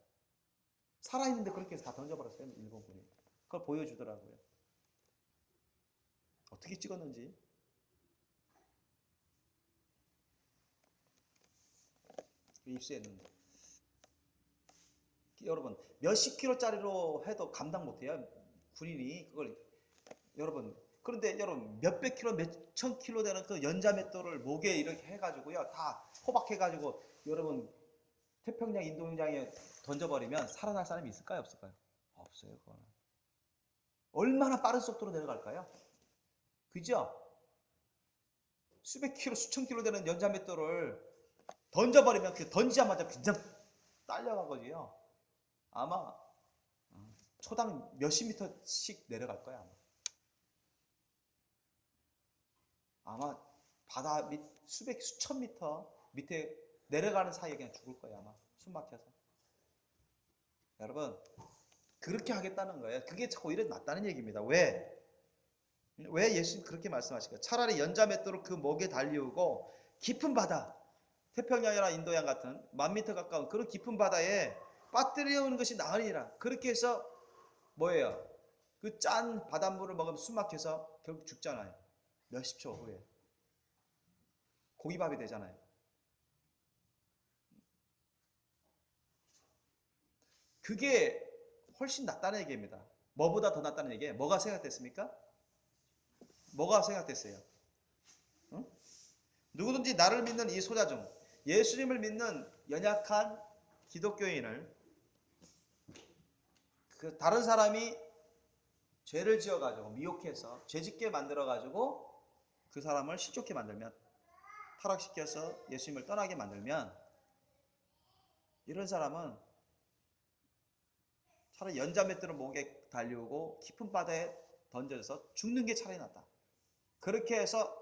살아있는데 그렇게 해서 다 던져버렸어요 일본군이. 그걸 보여주더라고요. 어떻게 찍었는지. 입수했는데 여러분 몇십 킬로짜리로 해도 감당 못해요 군인이 그걸. 여러분 그런데 여러분 몇백 킬로 몇천 킬로 되는 그 연자맷돌을 목에 이렇게 해가지고요 다 포박해가지고 여러분 태평양 인도양에 던져버리면 살아날 사람이 있을까요 없을까요? 없어요 그거는. 얼마나 빠른 속도로 내려갈까요? 그죠? 수백 킬로 수천 킬로 되는 연자맷돌을 던져버리면 그 던지자마자 그냥 딸려가거든요. 아마 초당 몇십 미터씩 내려갈 거야 아마 바다 밑 수천 미터 밑에 내려가는 사이에 그냥 죽을 거야 아마 숨 막혀서. 여러분 그렇게 하겠다는 거예요. 그게 오히려 낫다는 얘기입니다. 왜 예수님 그렇게 말씀하실까요? 차라리 연자맷돌을 그 목에 달리우고 깊은 바다 태평양이나 인도양 같은 1000m 가까운 그런 깊은 바다에 빠뜨려오는 것이 나으니라. 그렇게 해서 뭐예요? 그 짠 바닷물을 먹으면 숨 막혀서 결국 죽잖아요. 몇십 초 후에. 고기밥이 되잖아요. 그게 훨씬 낫다는 얘기입니다. 뭐보다 더 낫다는 얘기예요. 뭐가 생각됐습니까? 뭐가 생각됐어요? 응? 누구든지 나를 믿는 이 소자 중 예수님을 믿는 연약한 기독교인을 그 다른 사람이 죄를 지어가지고 미혹해서 죄짓게 만들어가지고 그 사람을 실족해 만들면 타락시켜서 예수님을 떠나게 만들면 이런 사람은 차라리 연자맷돌을 목에 달리우고 깊은 바다에 던져서 죽는 게 차라리 낫다. 그렇게 해서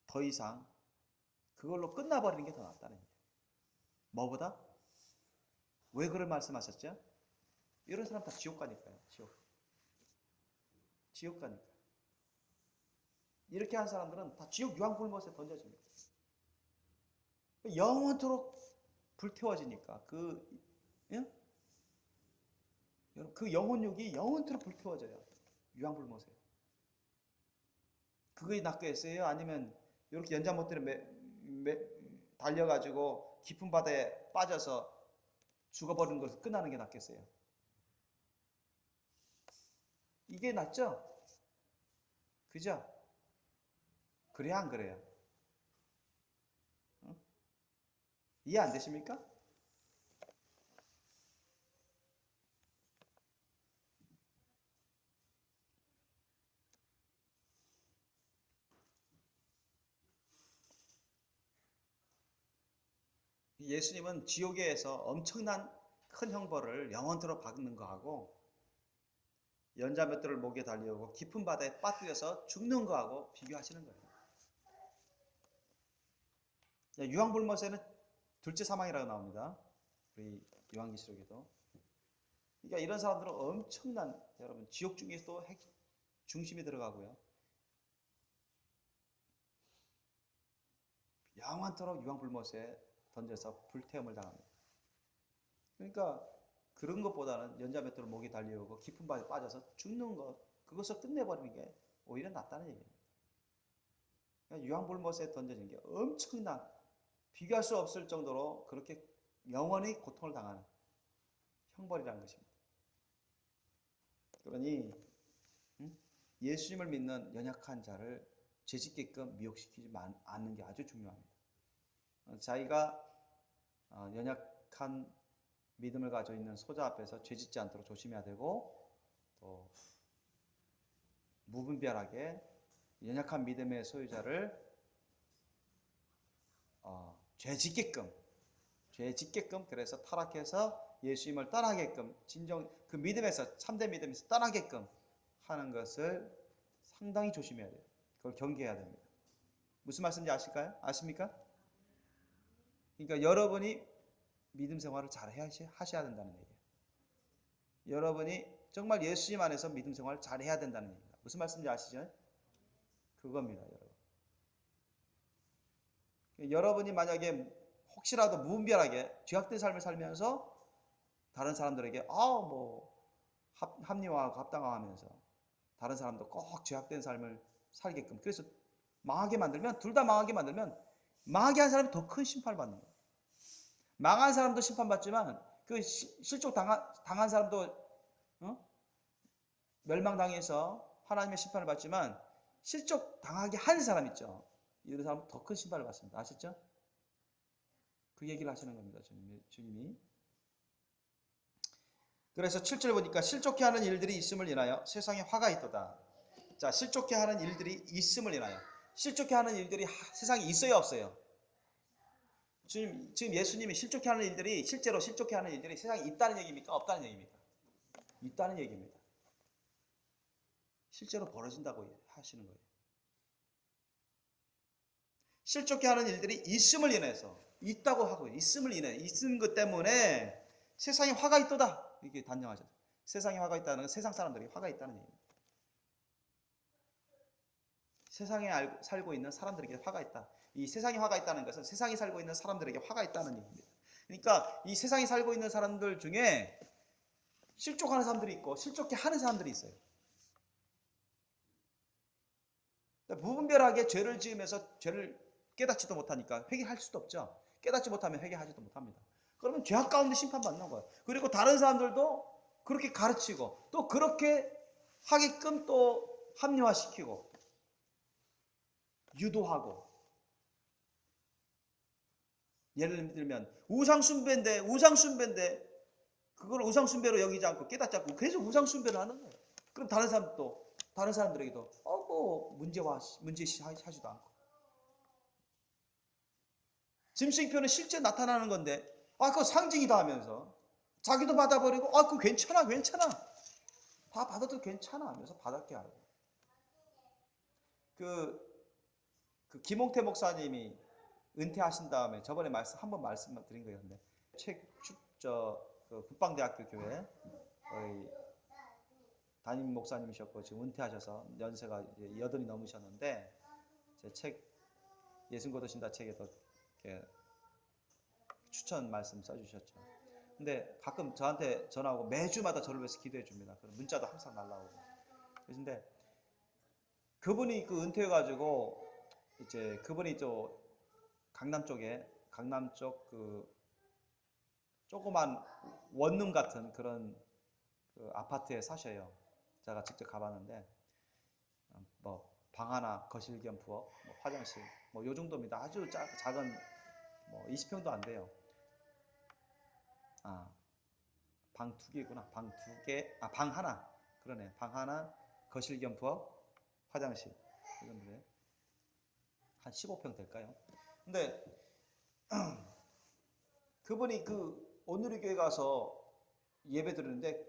더 이상 그걸로 끝나버리는 게 더 낫다는 거예요. 뭐보다? 왜 그걸 말씀하셨죠? 이런 사람 다 지옥 가니까요. 지옥 가니까. 이렇게 한 사람들은 다 지옥 유황불못에 던져집니다. 영원토록 불태워지니까 예? 그 영혼육이 영원토록 불태워져요. 유황불못에. 그거에 낚였어요? 아니면 이렇게 연장못대로 달려가지고 깊은 바다에 빠져서 죽어버리는 것을 끝나는 게 낫겠어요? 이게 낫죠? 그죠? 그래야 안 그래요? 응? 이해 안 되십니까? 예수님은 지옥에서 엄청난 큰 형벌을 영원토록 받는 거하고 연자맷돌을 목에 달려오고 깊은 바다에 빠뜨려서 죽는 거하고 비교하시는 거예요. 유황불못에는 둘째 사망이라고 나옵니다. 우리 요한계시록에도. 그러니까 이런 사람들은 엄청난, 여러분, 지옥 중에서도 중심이 들어가고요. 영원토록 유황불못에 던져서 불태움을 당합니다. 그러니까 그런 것보다는 연자맷돌을 목에 달려오고 깊은 바다에 빠져서 죽는 것, 그것을 끝내버리는 게 오히려 낫다는 얘기입니다. 그러니까 유황불못에 던져진 게 엄청난, 비교할 수 없을 정도로 그렇게 영원히 고통을 당하는 형벌이라는 것입니다. 그러니 예수님을 믿는 연약한 자를 죄짓게끔 미혹시키지 않는 게 아주 중요합니다. 자기가 연약한 믿음을 가지고 있는 소자 앞에서 죄짓지 않도록 조심해야 되고, 또 무분별하게 연약한 믿음의 소유자를 죄짓게끔 그래서 타락해서 예수님을 떠나게끔, 진정 그 믿음에서, 참된 믿음에서 떠나게끔 하는 것을 상당히 조심해야 돼요. 그걸 경계해야 됩니다. 무슨 말씀인지 아십니까? 그러니까 여러분이 믿음 생활을 잘 하셔야 된다는 얘기예요. 여러분이 정말 예수님 안에서 믿음 생활을 잘 해야 된다는 얘기입니다. 무슨 말씀인지 아시죠? 그겁니다, 여러분. 여러분이 만약에 혹시라도 무분별하게 죄악된 삶을 살면서 다른 사람들에게 합리화하고 합당화하면서 다른 사람도 꼭 죄악된 삶을 살게끔, 그래서 망하게 만들면, 둘 다 망하게 만들면, 망하게 한 사람이 더 큰 심판을 받는 거예요. 망한 사람도 심판받지만 그 실족 당한 사람도 멸망당해서 하나님의 심판을 받지만, 실족 당하게 한 사람 있죠. 이런 사람은 더 큰 심판을 받습니다. 아셨죠? 그 얘기를 하시는 겁니다, 주님이. 그래서 7절 보니까 실족해 하는 일들이 있음을 인하여 세상에 화가 있도다. 자, 실족해 하는 일들이 있음을 인하여. 실족해 하는 일들이 세상에 있어요, 없어요? 지금 예수님이 실족해 하는 일들이, 실제로 실족해 하는 일들이 세상에 있다는 얘기입니까? 없다는 얘기입니까? 있다는 얘기입니다. 실제로 벌어진다고 하시는 거예요. 실족해 하는 일들이 있음을 인해서, 있다고 하고, 있음을 인해, 있는 것 때문에 세상에 화가 있도다. 이렇게 단정하셨어요. 세상에 화가 있다는 건 세상 사람들이 화가 있다는 얘기입니다. 세상에 살고 있는 사람들에게 화가 있다. 이 세상에 화가 있다는 것은 세상에 살고 있는 사람들에게 화가 있다는 얘기입니다. 그러니까 이 세상에 살고 있는 사람들 중에 실족하는 사람들이 있고 실족해 하는 사람들이 있어요. 무분별하게 죄를 지으면서 죄를 깨닫지도 못하니까 회개할 수도 없죠. 깨닫지 못하면 회개하지도 못합니다. 그러면 죄악 가운데 심판받는 거예요. 그리고 다른 사람들도 그렇게 가르치고 또 그렇게 하게끔 또 합리화시키고 유도하고, 예를 들면 우상숭배인데 그걸 우상숭배로 여기지 않고 깨닫지 않고 계속 우상숭배를 하는 거예요. 그럼 다른 사람들에게도 문제시하지도 않고, 짐승표는 실제 나타나는 건데 그거 상징이다 하면서 자기도 받아버리고 그거 괜찮아 다 받아도 괜찮아 하면서 받았게 하고. 그 김홍태 목사님이 은퇴하신 다음에 저번에 한번 말씀드린 거였는데, 국방대학교 교회 담임 목사님이셨고 지금 은퇴하셔서 연세가 이제 80이 넘으셨는데, 제 책 예수는 거두신다 책에도 이렇게 추천 말씀 써주셨죠. 근데 가끔 저한테 전화오고 매주마다 저를 위해서 기도해 줍니다. 그런 문자도 항상 날라오고. 그런데 그분이 그 은퇴해가지고 이제 그분이 또 강남 쪽 그 조그만 원룸 같은 그런 그 아파트에 사셔요. 제가 직접 가봤는데 뭐 방 하나, 거실 겸 부엌, 뭐 화장실, 뭐 요 정도입니다. 아주 작은 뭐 20평도 안 돼요. 아, 방 두 개구나. 방 두 개, 방 하나. 그러네. 방 하나, 거실 겸 부엌, 화장실. 이 정도에 한 15평 될까요? 근데 그분이 그 온누리 교회 가서 예배 드리는데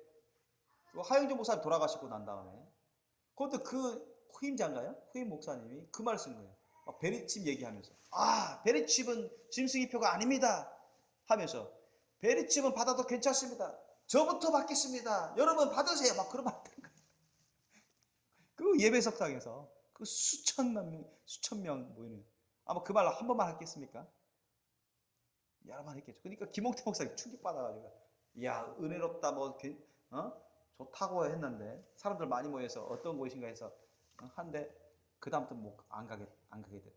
그 하영준 목사님 돌아가시고 난 다음에 그것도 그 후임자인가요? 후임 목사님이 그 말을 쓰는 거예요. 막 베리칩 얘기하면서 베리칩은 짐승이표가 아닙니다 하면서 베리칩은 받아도 괜찮습니다. 저부터 받겠습니다. 여러분 받으세요. 막 그런 말 하는 거예요. 그 예배 석상에서 그 수천 명 모이는 아마 그 말 한 번만 했겠습니까? 여러 번 했겠죠. 그러니까 김홍태 목사님 충격받아가지고 야 은혜롭다 뭐 좋다고 했는데 사람들 많이 모여서 어떤 곳인가 해서 한데 그 다음부터 안 가게 됐다.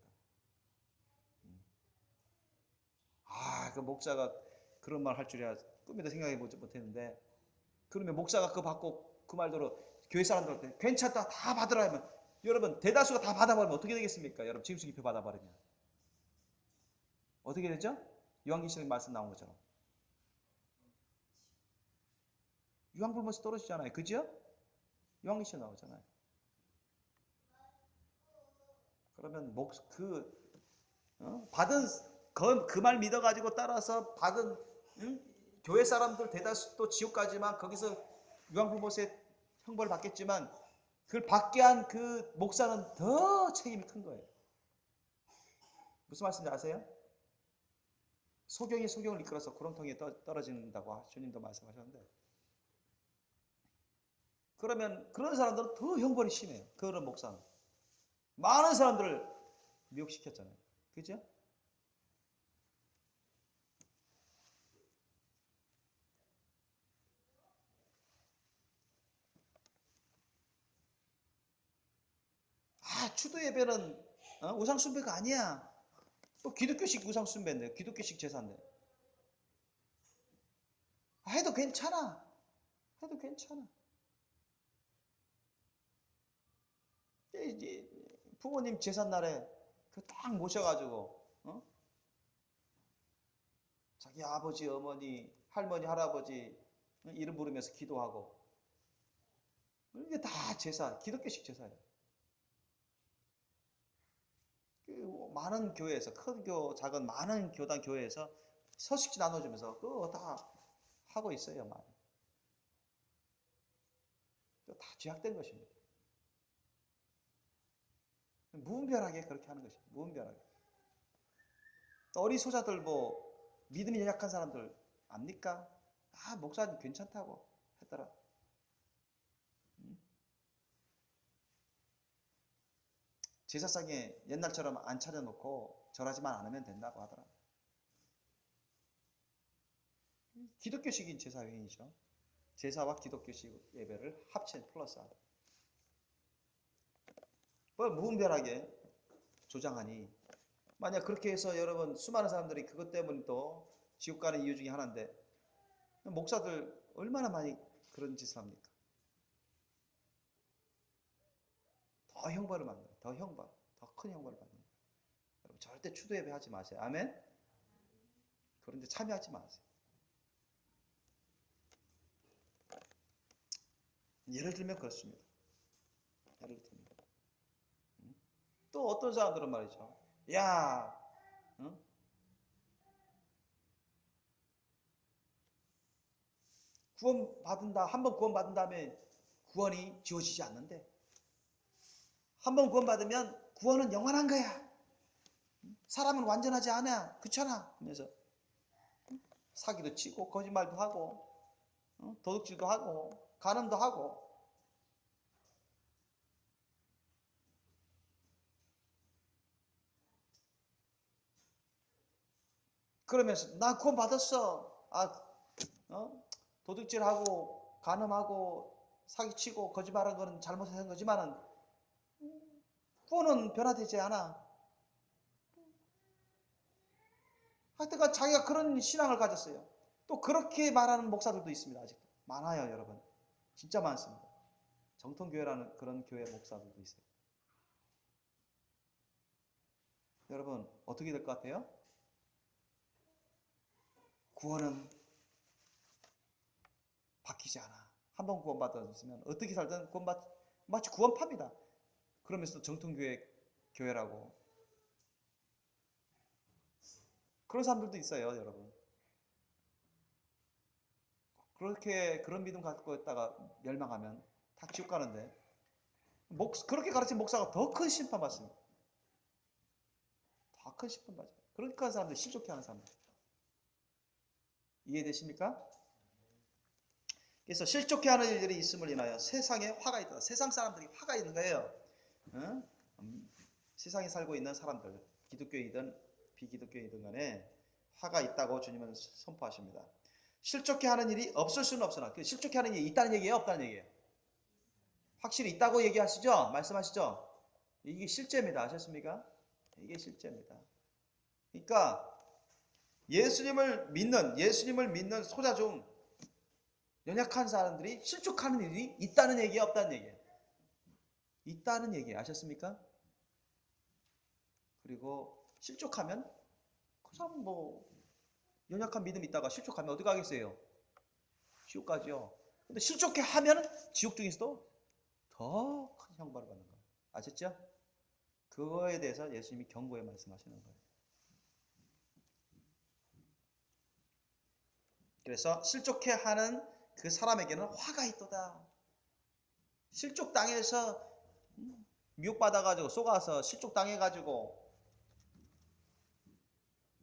그 목사가 그런 말 할 줄이야 꿈에도 생각해 보지 못했는데 그러면 목사가 그거 받고 그 말대로 교회 사람들한테 괜찮다 다 받으라 하면 여러분 대다수가 다 받아버리면 어떻게 되겠습니까? 여러분 짐승기표 받아버리면 어떻게 되죠? 요한계시록 말씀 나온 것처럼 유황불못이 떨어지잖아요. 그죠? 요한계시록 나오잖아요. 그러면 받은 그 말 믿어가지고 따라서 받은 교회 사람들 대다수 또 지옥 가지만 거기서 유황불못의 형벌을 받겠지만 그걸 받게 한 그 목사는 더 책임이 큰 거예요. 무슨 말씀인지 아세요? 소경이 소경을 이끌어서 구렁텅이에 떨어진다고 주님도 말씀하셨는데 그러면 그런 사람들은 더 형벌이 심해요. 그런 목사는 많은 사람들을 미혹시켰잖아요. 그죠? 추도 예배는 우상 숭배가 아니야. 또 기독교식 우상 숭배인데 기독교식 제사인데 해도 괜찮아. 해도 괜찮아. 이제 부모님 제삿날에 그 딱 모셔가지고 자기 아버지, 어머니, 할머니, 할아버지 이름 부르면서 기도하고 이게 다 제사, 기독교식 제사예요. 많은 교회에서 큰 작은 많은 교단 교회에서 서식지 나눠주면서 그거 다 하고 있어요. 많이. 다 죄악된 것입니다. 무분별하게 그렇게 하는 것입니다. 무분별하게. 어린 소자들 믿음이 약한 사람들 압니까? 목사님 괜찮다고 했더라. 제사상에 옛날처럼 안 차려놓고 절하지만 않으면 된다고 하더라. 기독교식인 제사회의죠. 제사와 기독교식 예배를 합친 플러스 하다. 무분별하게 조장하니 만약 그렇게 해서 여러분 수많은 사람들이 그것 때문에 또 지옥 가는 이유 중에 하나인데 목사들 얼마나 많이 그런 짓을 합니까? 더 형벌을 받는 더 큰 형벌을 받는 여러분 절대 추도 예배 하지 마세요. 아멘? 그런데 참여하지 마세요. 예를 들면 그렇습니다. 예를 들면 또 어떤 사람들은 말이죠. 야, 구원 받은다. 한번 구원 받은 다음에 구원이 지워지지 않는데 한번 구원 받으면 구원은 영원한 거야. 사람은 완전하지 않아. 그렇잖아. 하면서 사기도 치고 거짓말도 하고 도둑질도 하고 간음도 하고 그러면서 나 구원 받았어. 도둑질하고 간음하고 사기치고 거짓말한 거는 잘못한 거지만은 구원은 변화되지 않아. 하여튼간 자기가 그런 신앙을 가졌어요. 또 그렇게 말하는 목사들도 있습니다. 아직도 많아요, 여러분. 진짜 많습니다. 정통교회라는 그런 교회 목사들도 있어요. 여러분 어떻게 될 것 같아요? 구원은 바뀌지 않아. 한번 구원받았으면 어떻게 살든 마치 구원팝니다. 그러면서 정통교회 교회라고 그런 사람들도 있어요, 여러분. 그렇게 그런 믿음 갖고 있다가 멸망하면 다 지옥 가는데 그렇게 가르친 목사가 더 큰 심판 받습니다. 더 큰 심판 받아요. 그렇게 하는 사람들, 실족해 하는 사람들. 이해되십니까? 그래서 실족해 하는 일들이 있음을 인하여 세상에 화가 있다. 세상 사람들이 화가 있는 거예요. 응? 세상에 살고 있는 사람들, 기독교이든 비기독교이든 간에 화가 있다고 주님은 선포하십니다. 실족해 하는 일이 없을 수는 없으나, 실족해 하는 일이 있다는 얘기예요, 없다는 얘기예요? 확실히 있다고 얘기하시죠? 말씀하시죠? 이게 실제입니다. 아셨습니까? 이게 실제입니다. 그러니까 예수님을 믿는 소자 중 연약한 사람들이 실족하는 일이 있다는 얘기예요, 없다는 얘기예요? 있다는 얘기예요. 아셨습니까? 그리고 실족하면 그 사람 연약한 믿음이 있다가 실족하면 어디 가겠어요? 지옥 가죠. 근데 실족해 하면 지옥 중에서도 더 큰 형벌을 받는 거예요. 아셨죠? 그거에 대해서 예수님이 경고에 말씀하시는 거예요. 그래서 실족해 하는 그 사람에게는 화가 있도다. 실족당해서 미혹받아가지고 속아서 실족당해가지고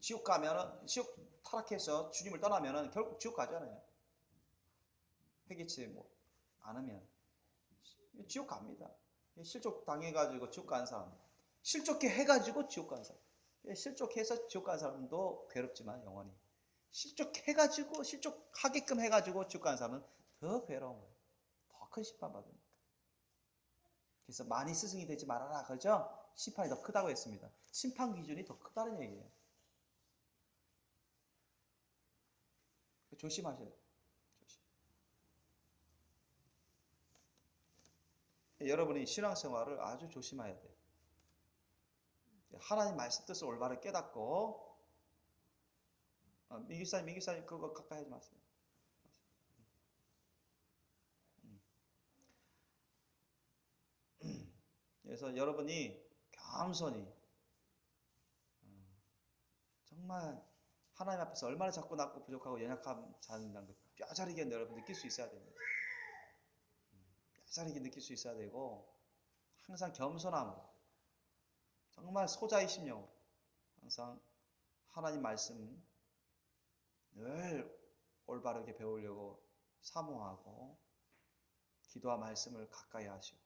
지옥 가면은 지옥 타락해서 주님을 떠나면은 결국 지옥 가잖아요. 회개치 않으면 지옥 갑니다. 실족 당해가지고 지옥 가는 사람, 실족해 해가지고 지옥 가는 사람, 실족해서 지옥 가는 사람도 괴롭지만 영원히 실족해가지고 실족하게끔 해가지고 지옥 가는 사람은 더 괴로운 거예요. 더 큰 심판 받으니까. 그래서 많이 스승이 되지 말아라, 그죠? 심판이 더 크다고 했습니다. 심판 기준이 더 크다는 얘기예요. 조심하셔야 돼요. 여러분이 신앙생활을 아주 조심해야 돼요. 하나님 말씀 뜻을 올바르게 깨닫고 민기사님 그거 가까이 하지 마세요. 그래서 여러분이 겸손히 정말 하나님 앞에서 얼마나 작고 낮고 부족하고 연약함 자는다는 걸 뼈저리게 여러분 느낄 수 있어야 됩니다. 뼈저리게 느낄 수 있어야 되고 항상 겸손함으로 정말 소자이심령 항상 하나님 말씀 늘 올바르게 배우려고 사모하고 기도와 말씀을 가까이 하시고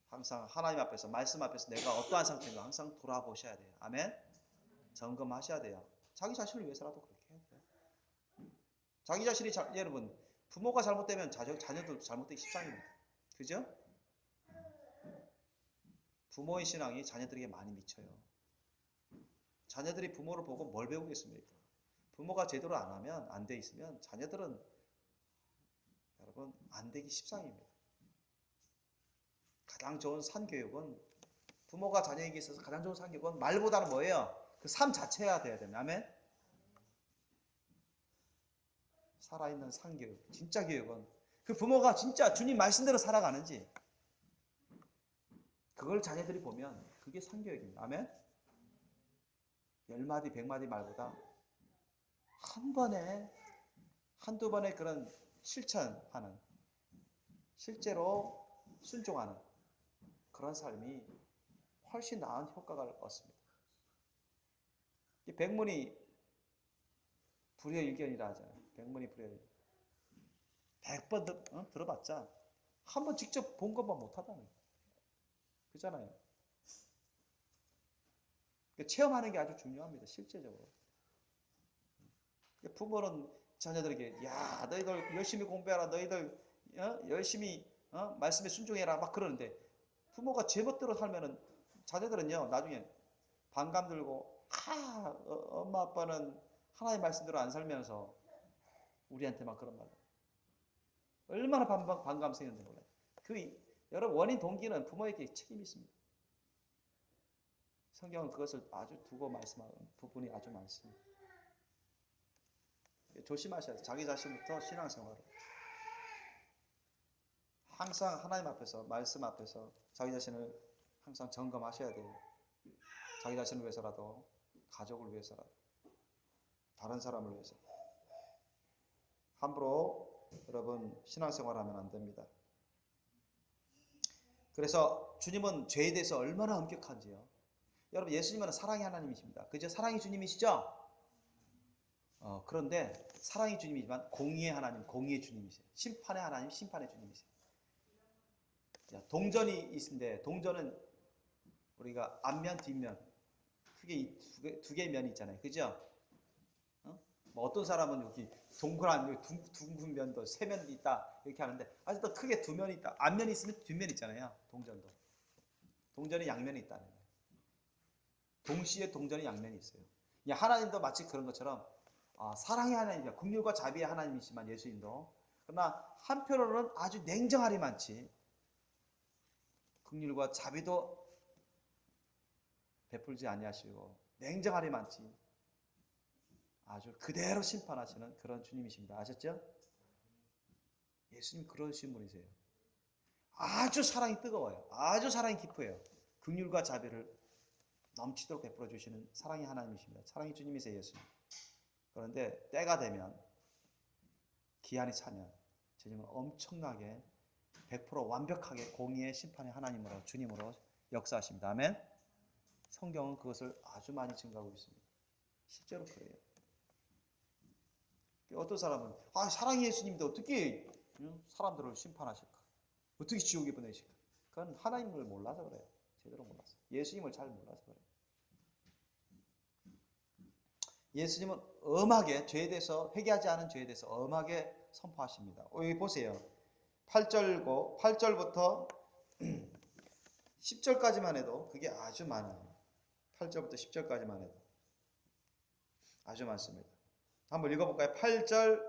항상 하나님 앞에서 말씀 앞에서 내가 어떠한 상태인가 항상 돌아보셔야 돼요. 아멘. 점검하셔야 돼요. 자기 자신을 위해서라도 그렇게 해야 돼요. 자기 자신이 여러분 부모가 잘못되면 자녀도 잘못되기 십상입니다. 그죠? 부모의 신앙이 자녀들에게 많이 미쳐요. 자녀들이 부모를 보고 뭘 배우겠습니까? 부모가 제대로 안 하면 안 돼 있으면 자녀들은 여러분 안 되기 십상입니다. 가장 좋은 산교육은 부모가 자녀에게 있어서 가장 좋은 산교육은 말보다는 뭐예요? 그 삶 자체가 돼야 됩니다. 아멘. 살아있는 산교육, 진짜 교육은 그 부모가 진짜 주님 말씀대로 살아가는지 그걸 자녀들이 보면 그게 산교육입니다. 아멘. 10마디, 100마디 말보다 한 번에 한두 번의 그런 실천하는 실제로 순종하는 그런 삶이 훨씬 나은 효과를 얻습니다. 백문이 불여일견이라 하잖아요. 백문이 불여일견. 100번 들어봤자 한 번 직접 본 것만 못하다는 거예요. 그렇잖아요. 체험하는 게 아주 중요합니다. 실제적으로. 부모는 자녀들에게 야 너희들 열심히 공부해라 너희들 열심히 말씀에 순종해라 막 그러는데 부모가 제멋대로 살면은 자녀들은요 나중에 반감 들고 엄마 아빠는 하나님의 말씀대로 안 살면서 우리한테만 그런 말 얼마나 반감 생겼는지 몰라요. 여러분 원인 동기는 부모에게 책임이 있습니다. 성경은 그것을 아주 두고 말씀하는 부분이 아주 많습니다. 조심하셔야 돼요. 자기 자신부터 신앙생활을 항상 하나님 앞에서 말씀 앞에서 자기 자신을 항상 점검하셔야 돼요. 자기 자신을 위해서라도 가족을 위해서라도 다른 사람을 위해서 함부로 여러분 신앙생활하면 안 됩니다. 그래서 주님은 죄에 대해서 얼마나 엄격한지요. 여러분 예수님은 사랑의 하나님이십니다. 그죠? 사랑의 주님이시죠? 그런데 사랑의 주님이지만 공의의 하나님, 공의의 주님이세요. 심판의 하나님, 심판의 주님이세요. 동전이 있는데 동전은 우리가 앞면, 뒷면 크게 두 개의 면이 있잖아요. 그죠? 뭐 어떤 사람은 여기 동그란 둥근 면도 세 면이 있다 이렇게 하는데 아주 더 크게 두 면이 있다. 앞면이 있으면 뒷면이 있잖아요. 동전도. 동전이 양면이 있다는 거예요. 동시에 동전이 양면이 있어요. 하나님도 마치 그런 것처럼 사랑의 하나님이야. 긍휼과 자비의 하나님이시지만 예수님도 그러나 한편으로는 아주 냉정하리만치 긍휼과 자비도 베풀지 아니하시고 냉정하리만치 아주 그대로 심판하시는 그런 주님이십니다. 아셨죠? 예수님 그러신 분이세요. 아주 사랑이 뜨거워요. 아주 사랑이 깊어요. 긍휼과 자비를 넘치도록 베풀어 주시는 사랑의 하나님이십니다. 사랑의 주님이세요, 예수님. 그런데 때가 되면 기한이 차면 주님은 엄청나게 100% 완벽하게 공의의 심판의 하나님으로 주님으로 역사하십니다. 아멘. 성경은 그것을 아주 많이 증거하고 있습니다. 실제로 그래요. 어떤 사람은 사랑의 예수님인데 어떻게 사람들을 심판하실까? 어떻게 지옥에 보내실까? 그건 하나님을 몰라서 그래요. 제대로 몰라서. 예수님을 잘 몰라서 그래요. 예수님은 엄하게 죄에 대해서 회개하지 않은 죄에 대해서 엄하게 선포하십니다. 여기 보세요. 8절부터 10절까지만 해도 그게 아주 많아요. 8절부터 10절까지만 해도 아주 많습니다. 한번 읽어볼까요? 8절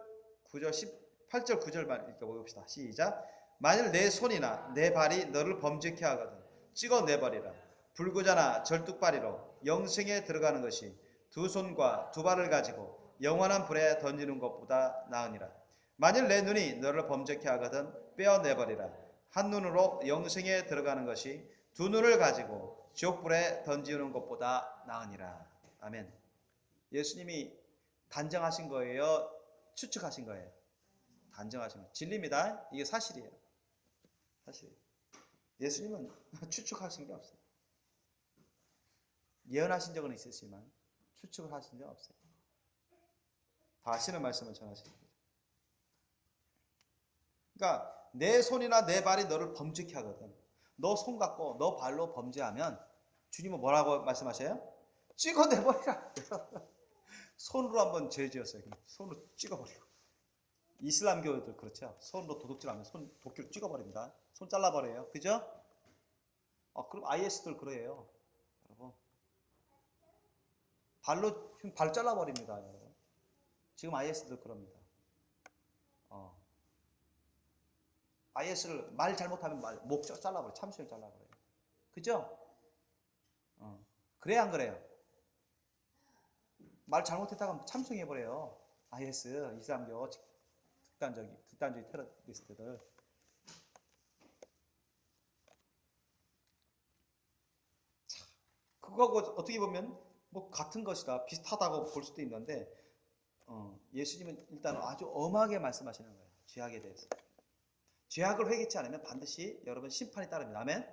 9절만 읽어봅시다. 시작. 만일 내 손이나 내 발이 너를 범죄케 하거든 찍어내버리라. 불구자나 절뚝발이로 영생에 들어가는 것이 두 손과 두 발을 가지고 영원한 불에 던지는 것보다 나으니라. 만일 내 눈이 너를 범죄케 하거든 빼어내버리라. 한 눈으로 영생에 들어가는 것이 두 눈을 가지고 지옥불에 던지는 것보다 나으니라. 아멘. 예수님이 단정하신 거예요? 추측하신 거예요? 단정하신 거예요. 진리입니다. 이게 사실이에요. 사실. 예수님은 추측하신 게 없어요. 예언하신 적은 있으시지만 추측을 하신 적 없어요. 다 하시는 말씀을 전하시는 거죠. 그러니까 내 손이나 내 발이 너를 범죄케 하거든. 너 손 갖고 너 발로 범죄하면 주님은 뭐라고 말씀하셔요? 찍어내버리라. 손으로 한번 죄 지었어요. 손으로 찍어버리고. 이슬람교들 그렇죠. 손으로 도둑질하면 손 도끼로 찍어버립니다. 손 잘라버려요. 그죠? 그럼 IS들 그래요. 여러분. 발 잘라버립니다. 여러분. 지금 IS들 그럽니다. IS를 말 잘못하면 목 잘라버려요. 참수를 잘라버려요. 그죠? 그래야 안 그래요? 말 잘못했다가 참수해버려요. IS, 이슬람교 극단적인 테러리스트들. 그거하고 어떻게 보면 뭐 같은 것이다, 비슷하다고 볼 수도 있는데 예수님은 일단 아주 엄하게 말씀하시는 거예요. 죄악에 대해서. 죄악을 회개치 않으면 반드시 여러분 심판이 따릅니다. 아멘?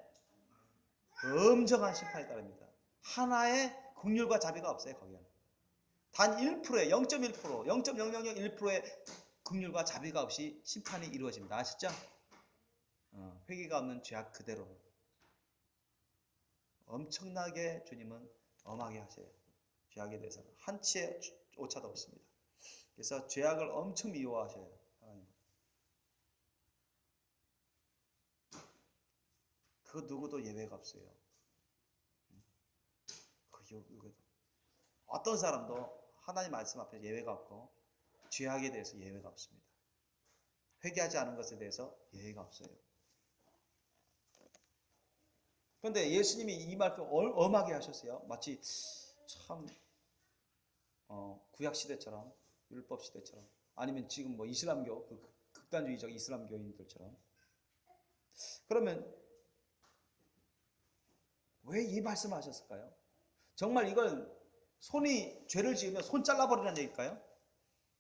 엄정한 심판이 따릅니다. 하나의 긍휼과 자비가 없어요. 거기는. 단 1%의 0.1%, 0.0001%의 긍휼과 자비가 없이 심판이 이루어집니다. 아시죠? 회개가 없는 죄악 그대로. 엄청나게 주님은 엄하게 하세요. 죄악에 대해서는 한치의 오차도 없습니다. 그래서 죄악을 엄청 미워하셔요. 하나님. 그 누구도 예외가 없어요. 어떤 사람도 하나님 말씀 앞에 예외가 없고 죄악에 대해서 예외가 없습니다. 회개하지 않은 것에 대해서 예외가 없어요. 그런데 예수님이 이 말씀 엄하게 하셨어요. 마치 참 구약 시대처럼, 율법 시대처럼, 아니면 지금 뭐 이슬람교, 그 극단주의적 이슬람교인들처럼. 그러면 왜 이 말씀을 하셨을까요? 정말 이건 손이 죄를 지으면 손 잘라버리라는 얘기일까요?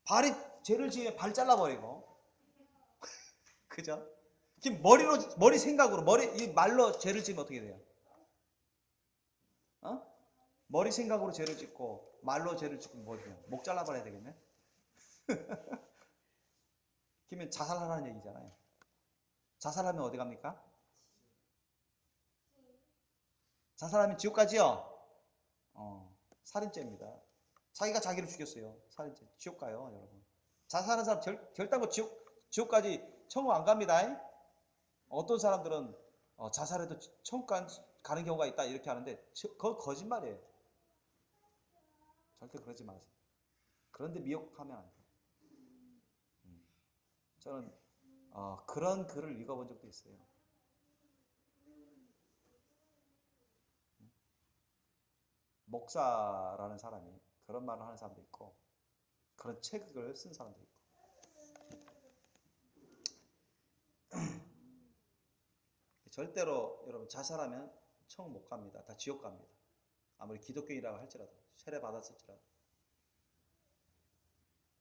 발이 죄를 지으면 발 잘라버리고, 그죠? 머리 생각으로, 이 말로 죄를 지으면 어떻게 돼요? 머리 생각으로 죄를 짓고, 말로 죄를 짓고, 뭐 돼요? 목 잘라버려야 되겠네? 그러면 자살하라는 얘기잖아요. 자살하면 어디 갑니까? 자살하면 지옥 가지요? 살인죄입니다. 자기가 자기를 죽였어요. 살인죄. 지옥 가요, 여러분. 자살하는 사람 결단코 지옥 까지 천국 안 갑니다. 어떤 사람들은 자살해도 천국 가는 경우가 있다 이렇게 하는데 그건 거짓말이에요. 절대 그러지 마세요. 그런데 미혹하면 안 돼요. 저는 그런 글을 읽어본 적도 있어요. 목사라는 사람이 그런 말을 하는 사람도 있고 그런 책을 쓴 사람도 있고 절대로 여러분 자살하면 천국 못 갑니다. 다 지옥 갑니다. 아무리 기독교인이라고 할지라도 세례 받았을지라도.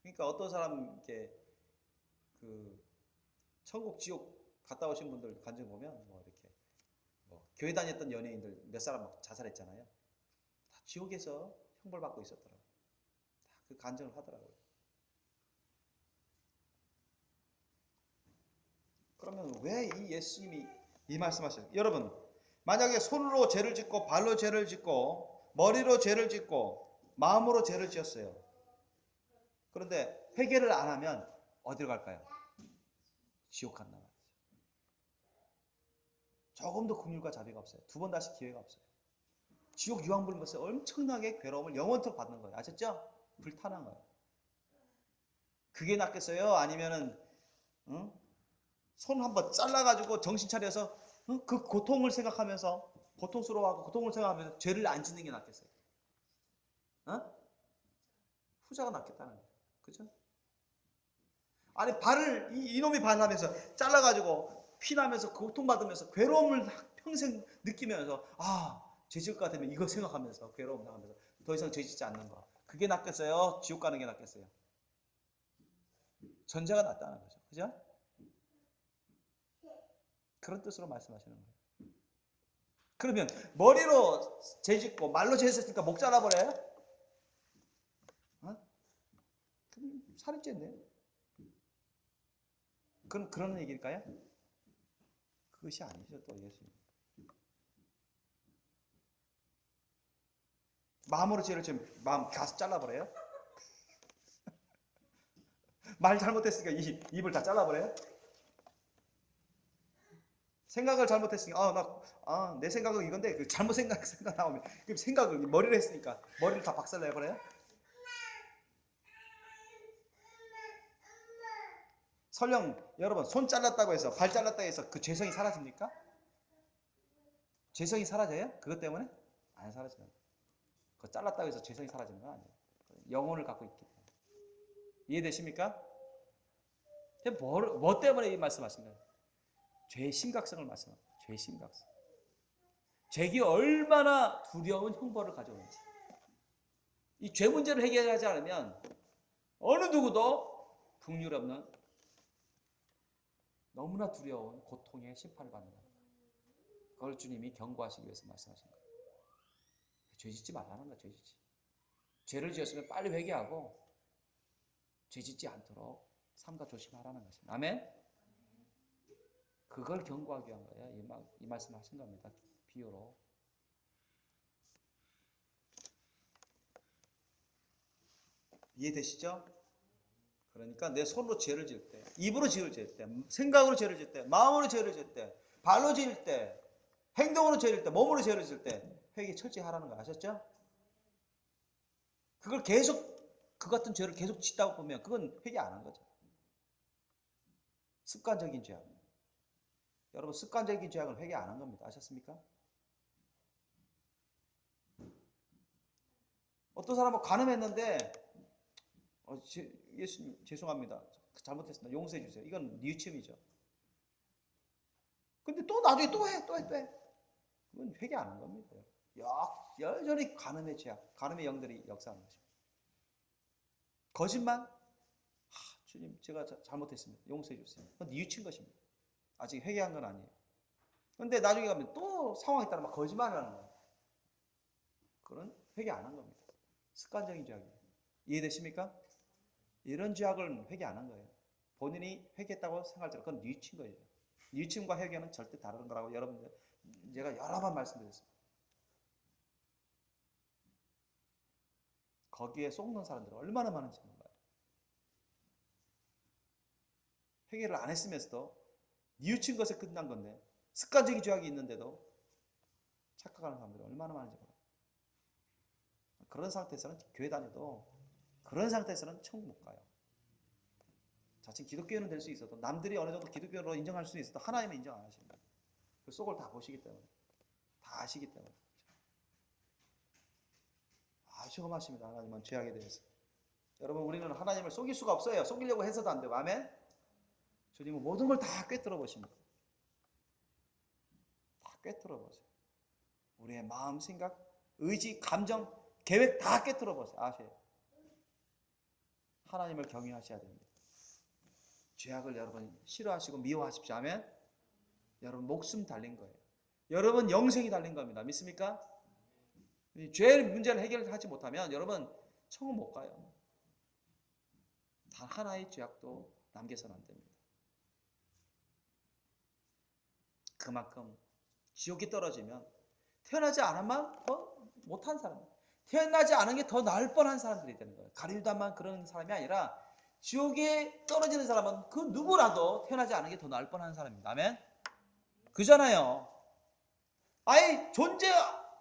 그러니까 어떤 사람께 그 천국 지옥 갔다 오신 분들 간증 보면 뭐 이렇게 교회 다녔던 연예인들 몇 사람 막 자살했잖아요. 다 지옥에서 형벌 받고 있었더라고요. 다 그 간증을 하더라고요. 그러면 왜 이 예수님이 이 말씀하셔요? 여러분 만약에 손으로 죄를 짓고 발로 죄를 짓고 머리로 죄를 짓고 마음으로 죄를 지었어요. 그런데 회개를 안 하면 어디로 갈까요? 지옥 간다 말이죠. 조금도 긍휼과 자비가 없어요. 두 번 다시 기회가 없어요. 지옥 유황불인 것은 엄청나게 괴로움을 영원토록 받는 거예요. 아셨죠? 불타는 거예요. 그게 낫겠어요? 아니면은 손 한번 잘라가지고 정신 차려서 그 고통을 생각하면서 고통스러워하고 고통을 생각하면서 죄를 안 짓는 게 낫겠어요? 후자가 낫겠다는 거예요. 그죠? 아니 발을 이놈이 반하면서 잘라가지고 피나면서 고통받으면서 괴로움을 평생 느끼면서 죄 지을 것 같으면 이거 생각하면서 괴로움 당하면서 더 이상 죄 짓지 않는 거. 그게 낫겠어요? 지옥 가는 게 낫겠어요? 전제가 낫다는 거죠. 그죠? 그런 뜻으로 말씀하시는 거예요. 그러면 머리로 죄 짓고 말로 죄 했으니까 목 잘라버려요? 살인죄인데? 그런 얘기일까요? 그것이 아니죠, 또 예수님. 마음으로 죄를 지으면 마음 가서 잘라버려요? 말 잘못했으니까 입을 다 잘라버려요? 생각을 잘못했으니까 내 생각은 이건데 그 잘못 생각 나오면 그럼 생각을 머리로 했으니까 머리를 다 박살내버려요? 설령 여러분 손 잘랐다고 해서 발 잘랐다고 해서 그 죄성이 사라집니까? 죄성이 사라져요? 그것 때문에? 안 사라져요. 그거 잘랐다고 해서 죄성이 사라지는 건 아니에요. 영혼을 갖고 있기 때문에. 이해되십니까? 뭐 때문에 이 말씀하신 거예요? 죄의 심각성을 말씀합니다. 죄의 심각성. 죄가 얼마나 두려운 형벌을 가져오는지. 이 죄 문제를 해결하지 않으면 어느 누구도 긍휼 없는 너무나 두려운 고통의 심판을 받는 겁니다. 그걸 주님이 경고하시기 위해서 말씀하신 거예요. 죄 짓지 말라는 거야, 죄 짓지. 죄를 지었으면 빨리 회개하고 죄 짓지 않도록 삼가 조심하라는 것입니다. 아멘? 그걸 경고하기 위한 거예요. 이 말씀을 하신 겁니다. 비유로. 이해되시죠? 그러니까 내 손으로 죄를 지을 때, 입으로 죄를 지을 때, 생각으로 죄를 지을 때, 마음으로 죄를 지을 때, 발로 지을 때, 행동으로 죄를 지을 때, 몸으로 죄를 지을 때 회개 철저히 하라는 거 아셨죠? 그걸 계속 그 같은 죄를 계속 짓다 보면 그건 회개 안 한 거죠. 습관적인 죄악. 여러분 습관적인 죄악은 회개 안 한 겁니다. 아셨습니까? 어떤 사람은 간음했는데 예수님 죄송합니다. 잘못했습니다. 용서해 주세요. 이건 뉘우침이죠. 근데 또 나중에 또 해. 그건 회개 안 한 겁니다. 여전히 간음의 죄악, 간음의 영들이 역사하는 것입니다. 거짓말? 주님 제가 잘못했습니다. 용서해 주세요. 그건 뉘우친 것입니다. 아직 회개한 건 아니에요. 근데 나중에 가면 또 상황에 따라 막 거짓말을 하는 거예요. 그건 회개 안 한 겁니다. 습관적인 죄악이에요. 이해되십니까? 이런 죄악을 회개 안 한 거예요. 본인이 회개했다고 생각할 때 그건 뉘우친 거예요. 뉘우침과 회개는 절대 다른 거라고 여러분들 제가 여러 번 말씀드렸습니다. 거기에 속는 사람들이 얼마나 많은지 몰라요. 회개를 안 했으면서도 뉘우친 것에 끝난 건데 습관적인 죄악이 있는데도 착각하는 사람들이 얼마나 많은지 몰라요. 그런 상태에서는 교회 다녀도 그런 상태에서는 천국 못 가요. 자칭 기독교인은 될 수 있어도 남들이 어느 정도 기독교로 인정할 수 있어도 하나님은 인정 안 하십니다. 그 속을 다 보시기 때문에 다 아시기 때문에 아주 험하십니다. 하나님은 죄악에 대해서. 여러분 우리는 하나님을 속일 수가 없어요. 속이려고 해서도 안 되고 아멘. 주님은 모든 걸 다 꿰뚫어 보십니다. 다 꿰뚫어 보세요. 우리의 마음, 생각, 의지, 감정, 계획 다 꿰뚫어 보세요. 아세요? 하나님을 경외하셔야 됩니다. 죄악을 여러분 싫어하시고 미워하십시오. 아멘. 여러분 목숨 달린 거예요. 여러분 영생이 달린 겁니다. 믿습니까? 죄 문제를 해결하지 못하면 여러분 천국 못 가요. 단 하나의 죄악도 남겨서는 안 됩니다. 그만큼 지옥에 떨어지면 태어나지 않으면 더 못한 사람, 태어나지 않은 게 더 나을 뻔한 사람들이 되는 거예요. 가룟유다만 그런 사람이 아니라 지옥에 떨어지는 사람은 그 누구라도 태어나지 않은 게 더 나을 뻔한 사람입니다. 아멘? 그잖아요. 아예 존재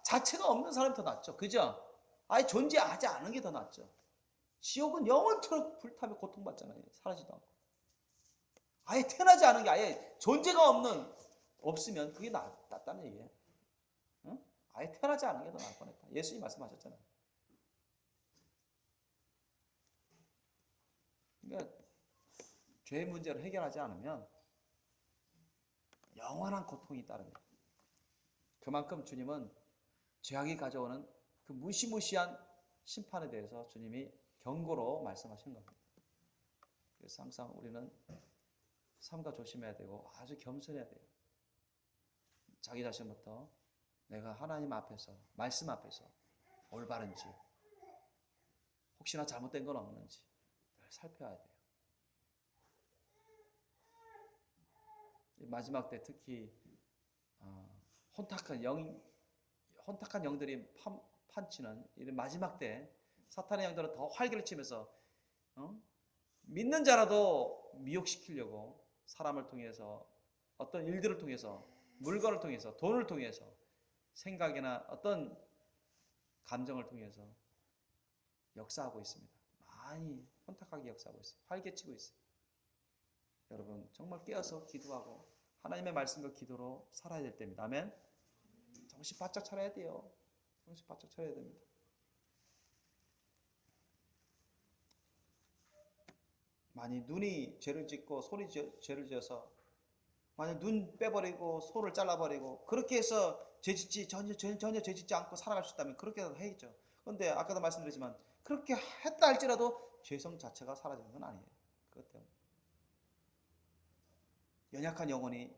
자체가 없는 사람이 더 낫죠. 그죠? 아예 존재하지 않은 게 더 낫죠. 지옥은 영원토록 불타며 고통받잖아요. 사라지도 않고. 아예 태어나지 않은 게 아예 존재가 없으면 그게 낫다는 얘기예요. 응? 아예 태어나지 않은 게 더 나을 뻔했다. 예수님 말씀하셨잖아요. 그러니까 죄의 문제를 해결하지 않으면 영원한 고통이 따릅니다. 그만큼 주님은 죄악이 가져오는 그 무시무시한 심판에 대해서 주님이 경고로 말씀하신 겁니다. 그래서 항상 우리는 삼가 조심해야 되고 아주 겸손해야 돼요. 자기 자신부터 내가 하나님 앞에서 말씀 앞에서 올바른지 혹시나 잘못된 건 없는지 살펴야 돼요. 마지막 때 특히 혼탁한 영들이 판치는 이런 마지막 때 사탄의 영들은 더 활기를 치면서 믿는 자라도 미혹시키려고 사람을 통해서 어떤 일들을 통해서 물건을 통해서 돈을 통해서 생각이나 어떤 감정을 통해서 역사하고 있습니다. 많이 혼탁하게 역사하고 있어요. 활개치고 있어요. 여러분 정말 깨어서 기도하고 하나님의 말씀과 기도로 살아야 될 때입니다. 아멘. 정신 바짝 차려야 돼요. 정신 바짝 차려야 됩니다. 만약 눈이 죄를 짓고 손이 죄를 지어서 만약 눈 빼버리고 손을 잘라버리고 그렇게 해서 전혀 죄 짓지 않고 살아갈 수 있다면 그렇게 해야겠죠. 그런데 아까도 말씀드렸지만 그렇게 했다 할지라도 죄성 자체가 사라지는 건 아니에요. 그것 때문에 연약한 영혼이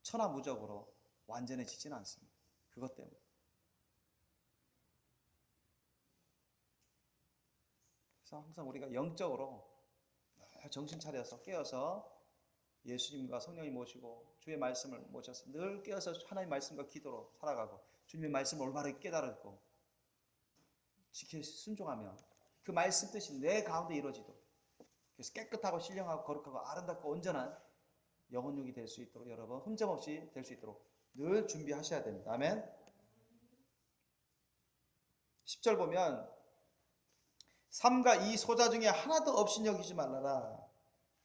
천하무적으로 완전해지지는 않습니다. 그것 때문에 그래서 항상 우리가 영적으로 정신 차려서 깨어서 예수님과 성령이 모시고 주의 말씀을 모셔서 늘 깨어서 하나님의 말씀과 기도로 살아가고 주님의 말씀을 올바르게 깨달고 지켜 순종하며 그 말씀 뜻이 내 가운데 이루어지도록 그래서 깨끗하고 신령하고 거룩하고 아름답고 온전한 영혼육이 될 수 있도록 여러분 흠점없이 될 수 있도록 늘 준비하셔야 됩니다. 아멘. 10절 보면 삼가 이 소자 중에 하나도 없이 여기지 말라라.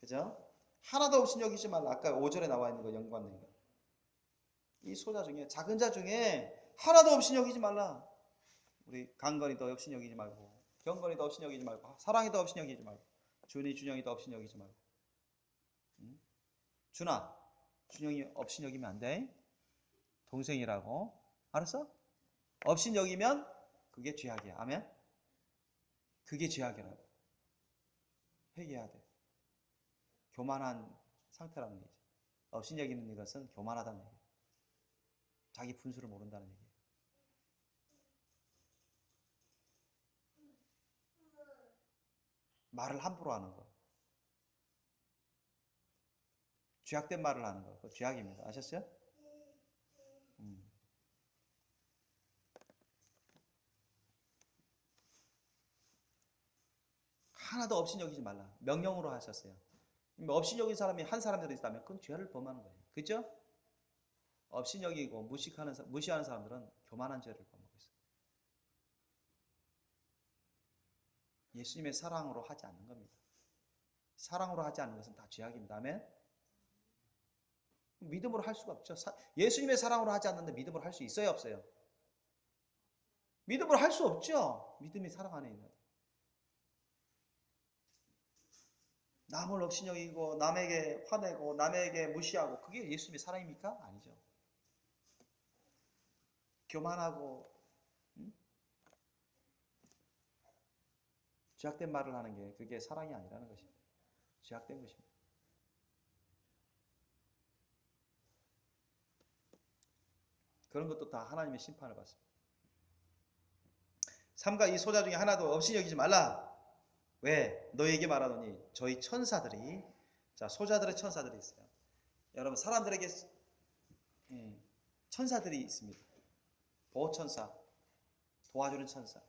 그죠? 하나도 없이 여기지 말라. 아까 5절에 나와 있는 거 연관된 거. 이 소자 중에 작은 자 중에 하나도 없이 여기지 말라. 우리 강건이도 없이 여기지 말고 경건이도 없이 여기지 말고 사랑이도 없이 여기지 말고 준이 준영이도 없이 여기지 말고 준아 준영이 없이 여기면 안 돼. 동생이라고. 알았어? 없이 여기면 그게 죄악이야. 아멘? 그게 죄악이라고. 회개해야 돼. 교만한 상태라는 얘기죠. 없이 여기는 이것은 교만하다는 얘기예요. 자기 분수를 모른다는 얘기예요. 말을 함부로 하는 거. 죄악된 말을 하는 거. 그거 죄악입니다. 아셨어요? 하나도 없이 여기지 말라. 명령으로 하셨어요. 없이 여긴 사람이 한 사람이라도 있다면 그건 죄를 범하는 거예요. 그죠? 없이 여기고 무시하는 사람들은 교만한 죄를 범하고 있어요. 예수님의 사랑으로 하지 않는 겁니다. 사랑으로 하지 않는 것은 다 죄악입니다. 아멘? 믿음으로 할 수가 없죠. 예수님의 사랑으로 하지 않는데 믿음으로 할 수 있어요? 없어요? 믿음으로 할 수 없죠. 믿음이 사랑 안에 있는. 남을 없이 여기고 남에게 화내고 남에게 무시하고 그게 예수님의 사랑입니까? 아니죠. 교만하고 죄악된 말을 하는 게 그게 사랑이 아니라는 것입니다. 죄악된 것입니다. 그런 것도 다 하나님의 심판을 받습니다. 삼가 이 소자 중에 하나도 없이 여기지 말라. 왜? 너에게 말하노니 저희 천사들이 자 소자들의 천사들이 있어요. 여러분 사람들에게 천사들이 있습니다. 보호천사, 도와주는 천사.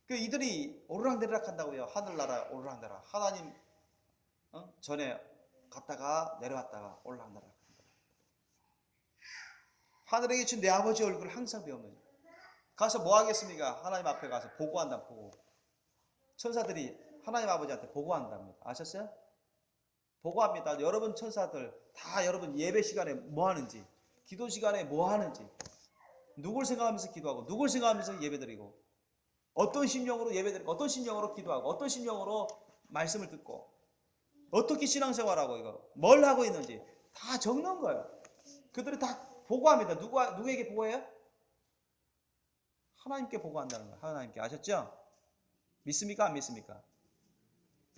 그 이들이 오르락내리락 한다고요. 하늘나라 오르락내리락. 하나님 전에 갔다가 내려왔다가 오르락내리락 한다. 하늘에 계신 내 아버지 얼굴을 항상 배우는. 가서 뭐 하겠습니까? 하나님 앞에 가서 보고한다. 보고. 천사들이 하나님 아버지한테 보고한답니다. 아셨어요? 보고합니다. 여러분 천사들 다 여러분 예배 시간에 뭐 하는지, 기도 시간에 뭐 하는지, 누굴 생각하면서 기도하고, 누굴 생각하면서 예배드리고, 어떤 심령으로 예배드리고, 어떤 심령으로 기도하고, 어떤 심령으로 말씀을 듣고, 어떻게 신앙생활하고 이거 뭘 하고 있는지 다 적는 거예요. 그들이 다 보고합니다. 누구에게 보고해요? 하나님께 보고한다는 거예요. 하나님께. 아셨죠? 믿습니까? 안 믿습니까?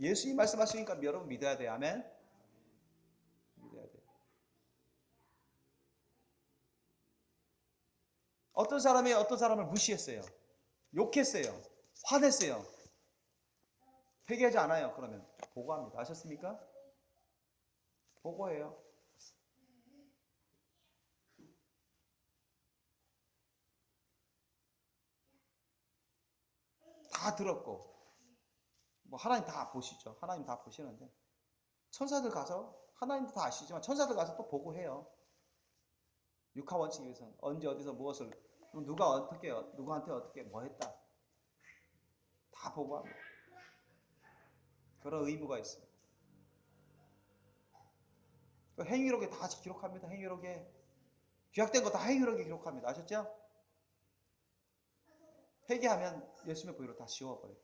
예수님 말씀하시니까 여러분 믿어야 돼요. 아멘? 믿어야 돼요. 어떤 사람이 어떤 사람을 무시했어요. 욕했어요. 화냈어요. 회개하지 않아요. 그러면 보고합니다. 아셨습니까? 보고해요. 다 들었고 뭐 하나님 다 보시죠. 하나님 다 보시는데 천사들 가서 하나님도 다 아시지만 천사들 가서 또 보고해요. 육하 원칙에 의해서는 언제 어디서 무엇을 누가 어떻게 누구한테 어떻게 뭐 했다 다 보고합니다. 그런 의무가 있습니다. 행위록에 다 기록합니다. 행위록에 죄악된 거 다 행위록에 기록합니다. 아셨죠? 회개하면 예수님의 보혈로 다 지워버려요.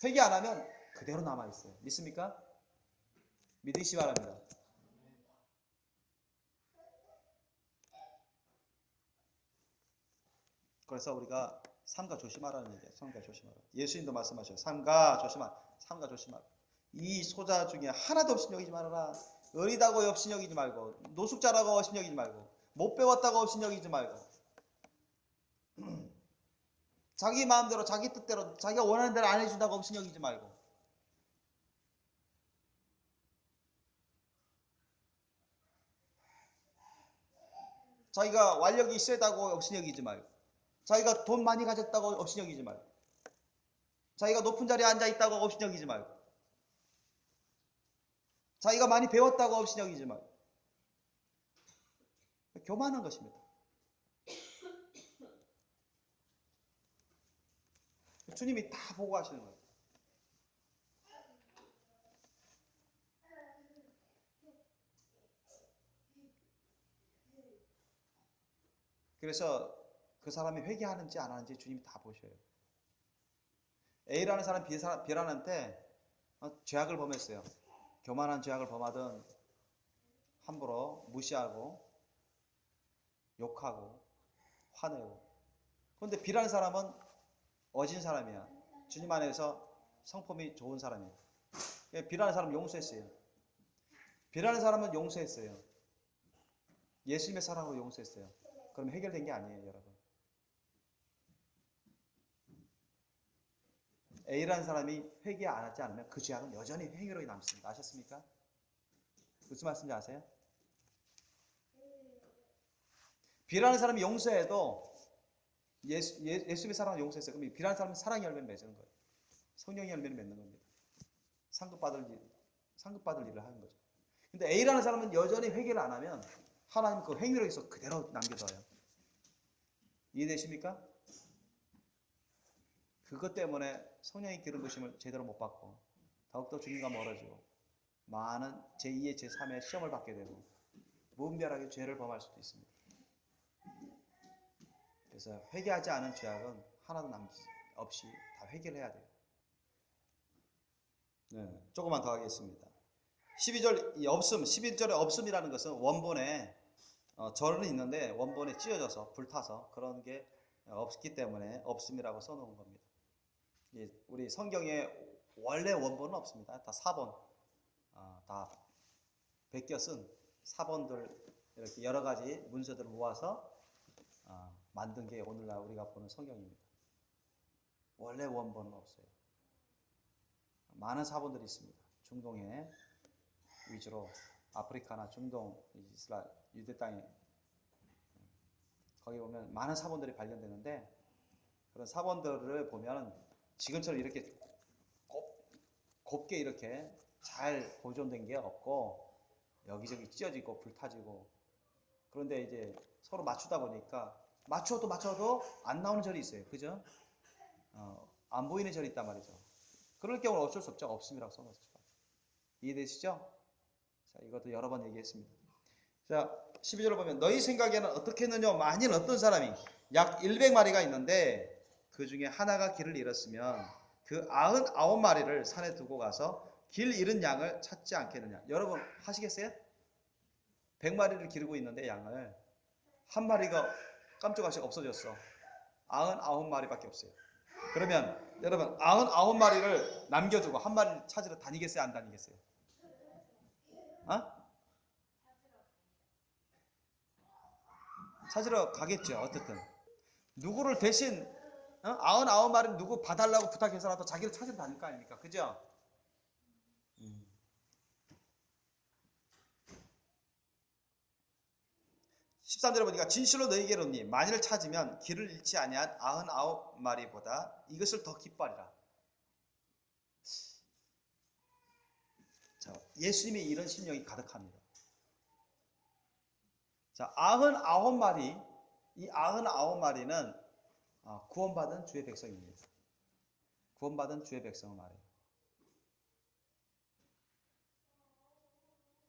회개 안 하면 그대로 남아있어요. 믿습니까? 믿으시기 바랍니다. 그래서 우리가 삼가 조심하라는 얘기예요. 삼가 조심하라. 예수님도 말씀하셔요. 삼가 조심하라. 이 소자 중에 하나도 없이 여기지 말아라. 어리다고 없이 여기지 말고, 노숙자라고 없이 여기지 말고, 못 배웠다고 없이 여기지 말고, 자기 마음대로 자기 뜻대로 자기가 원하는 대로 안 해준다고 없이 여기지 말고, 자기가 완력이 세다고 없이 여기지 말고, 자기가 돈 많이 가졌다고 없이 여기지 말고, 자기가 높은 자리에 앉아 있다고 업신여기지 말고, 자기가 많이 배웠다고 업신여기지 말고, 교만한 것입니다. 주님이 다 보고 하시는 거예요. 그래서 그 사람이 회개하는지 안 하는지 주님이 다 보셔요. A라는 사람 B라는한테 죄악을 범했어요. 교만한 죄악을 범하든 함부로 무시하고 욕하고 화내고. 그런데 B라는 사람은 어진 사람이야. 주님 안에서 성품이 좋은 사람이야. B라는 사람은 용서했어요. B라는 사람은 용서했어요. 예수님의 사랑으로 용서했어요. 그럼 해결된 게 아니에요, 여러분. A라는 사람이 회개 안 하지 않으면 그 죄악은 여전히 행위로 남습니다. 아셨습니까? 무슨 말씀인지 아세요? B라는 사람이 용서해도 예수님의 사랑을 용서했어요. 그럼 B라는 사람은 사랑의 열매를 맺는 거예요. 성령의 열매를 맺는 겁니다. 상급받을 일을 하는 거죠. 근데 A라는 사람은 여전히 회개를 안 하면 하나님 그 행위로서 그대로 남겨둬요. 이해되십니까? 그것 때문에 성령의 기름 부심을 제대로 못 받고 더욱더 주님과 멀어지고 많은 제2의 제3의 시험을 받게 되고 무분별하게 죄를 범할 수도 있습니다. 그래서 회개하지 않은 죄악은 하나도 남기지 없이 다 회개를 해야 돼요. 네, 조금만 더 하겠습니다. 11절의 없음이라는 것은 원본에 절은 있는데 원본에 찢어져서 불타서 그런 게 없기 때문에 없음이라고 써놓은 겁니다. 우리 성경에 원래 원본은 없습니다. 다 사본, 다 베껴 쓴 사본들 이렇게 여러 가지 문서들을 모아서 만든 게 오늘날 우리가 보는 성경입니다. 원래 원본은 없어요. 많은 사본들이 있습니다. 중동에 위주로 아프리카나 중동, 이스라엘, 유대 땅에 거기 보면 많은 사본들이 발견되는데 그런 사본들을 보면 지금처럼 이렇게 곱게 이렇게 잘 보존된 게 없고 여기저기 찢어지고 불타지고 그런데 이제 서로 맞추다 보니까 맞춰도 안 나오는 절이 있어요. 그죠? 안 보이는 절이 있단 말이죠. 그럴 경우는 어쩔 수 없죠. 없음이라고 써놨죠. 이해되시죠? 자, 이것도 여러 번 얘기했습니다. 자, 12절을 보면 너희 생각에는 어떻게 했느냐? 만일 어떤 사람이 약 100마리가 있는데 그 중에 하나가 길을 잃었으면 그 99마리를 산에 두고 가서 길 잃은 양을 찾지 않겠느냐? 여러분 하시겠어요? 100마리를 기르고 있는데 양을 한 마리가 깜짝없이 없어졌어. 99마리밖에 없어요. 그러면 여러분 99마리를 남겨두고 한 마리를 찾으러 다니겠어요? 안 다니겠어요? 찾으러 가겠죠. 어쨌든 누구를 대신 99마리 누구 봐달라고 부탁해서라도 자기를 찾으러 다닐 거 아닙니까? 그죠? 13절에 보니까 진실로 너희에게 이르노니 만일 찾으면 길을 잃지 아니한 99마리보다 이것을 더 기뻐하리라. 자, 예수님의 이런 심령이 가득합니다. 자, 99마리, 이 99마리는 구원받은 주의 백성입니다. 구원받은 주의 백성을 말해요.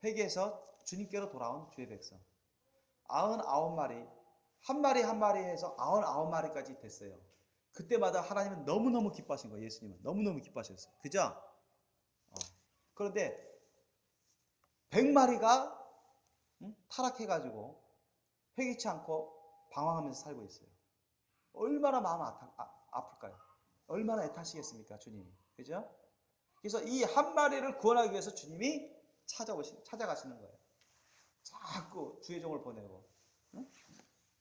회개해서 주님께로 돌아온 주의 백성. 99마리, 한 마리 한 마리 해서 99마리까지 됐어요. 그때마다 하나님은 너무너무 기뻐하신 거예요. 예수님은 너무너무 기뻐하셨어요. 그죠? 그런데 100마리가 타락해가지고 회개치 않고 방황하면서 살고 있어요. 얼마나 마음 아플까요? 얼마나 애타시겠습니까, 주님이? 그죠? 그래서 이 한 마리를 구원하기 위해서 주님이 찾아가시는 거예요. 자꾸 주의 종을 보내고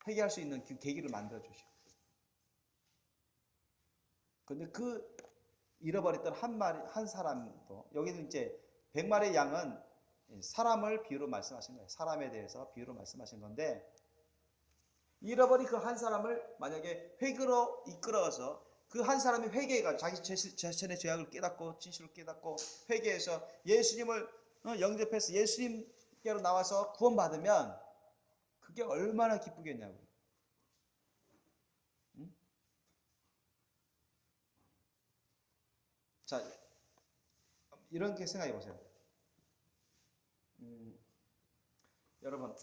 회개할 수 있는 그 계기를 만들어 주시고. 그런데 그 잃어버렸던 한 사람도 여기는 이제 100마리의 양은 사람을 비유로 말씀하신 거예요. 사람에 대해서 비유로 말씀하신 건데 잃어버린 그 한 사람을 만약에 회개로 이끌어서 그 한 사람이 회개가 자기 자신의 죄악을 깨닫고 진실을 깨닫고 회개해서 예수님을 영접해서 예수님께로 나와서 구원받으면 그게 얼마나 기쁘겠냐고요. 응? 자, 이렇게 생각해 보세요. 여러분,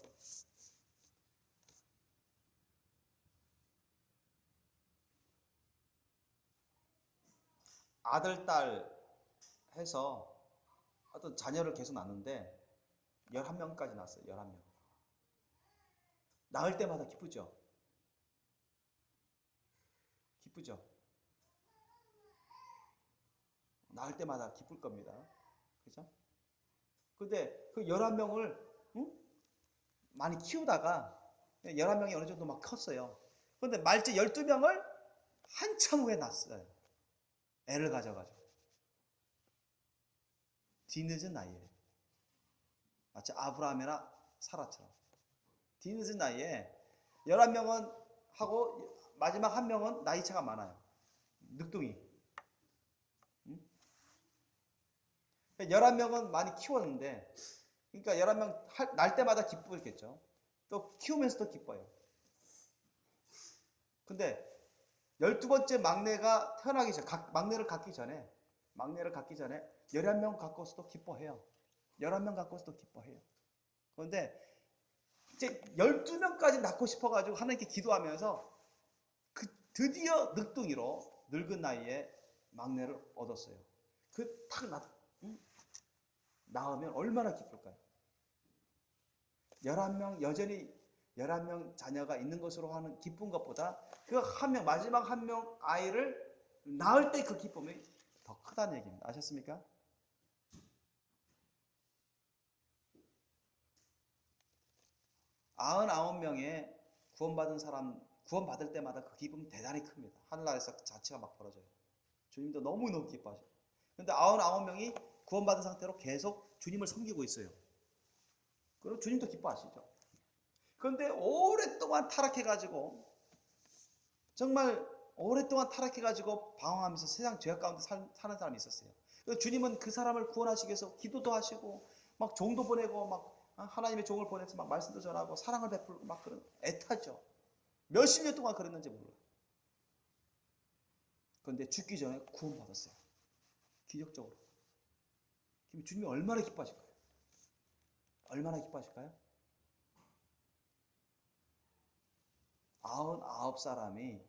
아들, 딸 해서 어떤 자녀를 계속 낳는데 11명까지 낳았어요. 11명. 낳을 때마다 기쁘죠? 기쁘죠? 낳을 때마다 기쁠 겁니다. 그죠? 근데 그 11명을 많이 키우다가 11명이 어느 정도 막 컸어요. 근데 말째 12명을 한참 후에 낳았어요. 애를 가져가지고. 뒤늦은 나이에. 마치 아브라함이나 사라처럼. 뒤늦은 나이에 11명은 하고 마지막 한 명은 나이 차가 많아요. 늑둥이. 11명은 많이 키웠는데, 그러니까 11명 날 때마다 기쁘겠죠. 또 키우면서도 기뻐요. 근데 12번째 막내가 태어나기 전에, 막내를 갖기 전에 11명 갖고서도 기뻐해요. 11명 갖고서도 기뻐해요. 그런데 이제 12명까지 낳고 싶어가지고 하나님께 기도하면서 드디어 늑둥이로 늙은 나이에 막내를 얻었어요. 딱 낳으면 얼마나 기쁠까요? 11명, 여전히 11명 자녀가 있는 것으로 하는 기쁜 것보다 그 한 명, 마지막 한 명 아이를 낳을 때 그 기쁨이 더 크다는 얘기입니다. 아셨습니까? 아흔아홉 명의 구원받은 사람, 구원받을 때마다 그 기쁨이 대단히 큽니다. 하늘나라에서 자치가 막 벌어져요. 주님도 너무너무 기뻐하셔요. 그런데 99명이 구원받은 상태로 계속 주님을 섬기고 있어요. 그리고 주님도 기뻐하시죠. 그런데 오랫동안 타락해가지고, 정말 오랫동안 타락해가지고 방황하면서 세상 죄악 가운데 사는 사람이 있었어요. 주님은 그 사람을 구원하시기 위해서 기도도 하시고 막 종도 보내고 막 하나님의 종을 보내서 막 말씀도 전하고 사랑을 베풀고 막 그런 애타죠. 몇십 년 동안 그랬는지 몰라요. 그런데 죽기 전에 구원받았어요. 기적적으로. 주님이 얼마나 기뻐하실까요? 얼마나 기뻐하실까요? 99사람이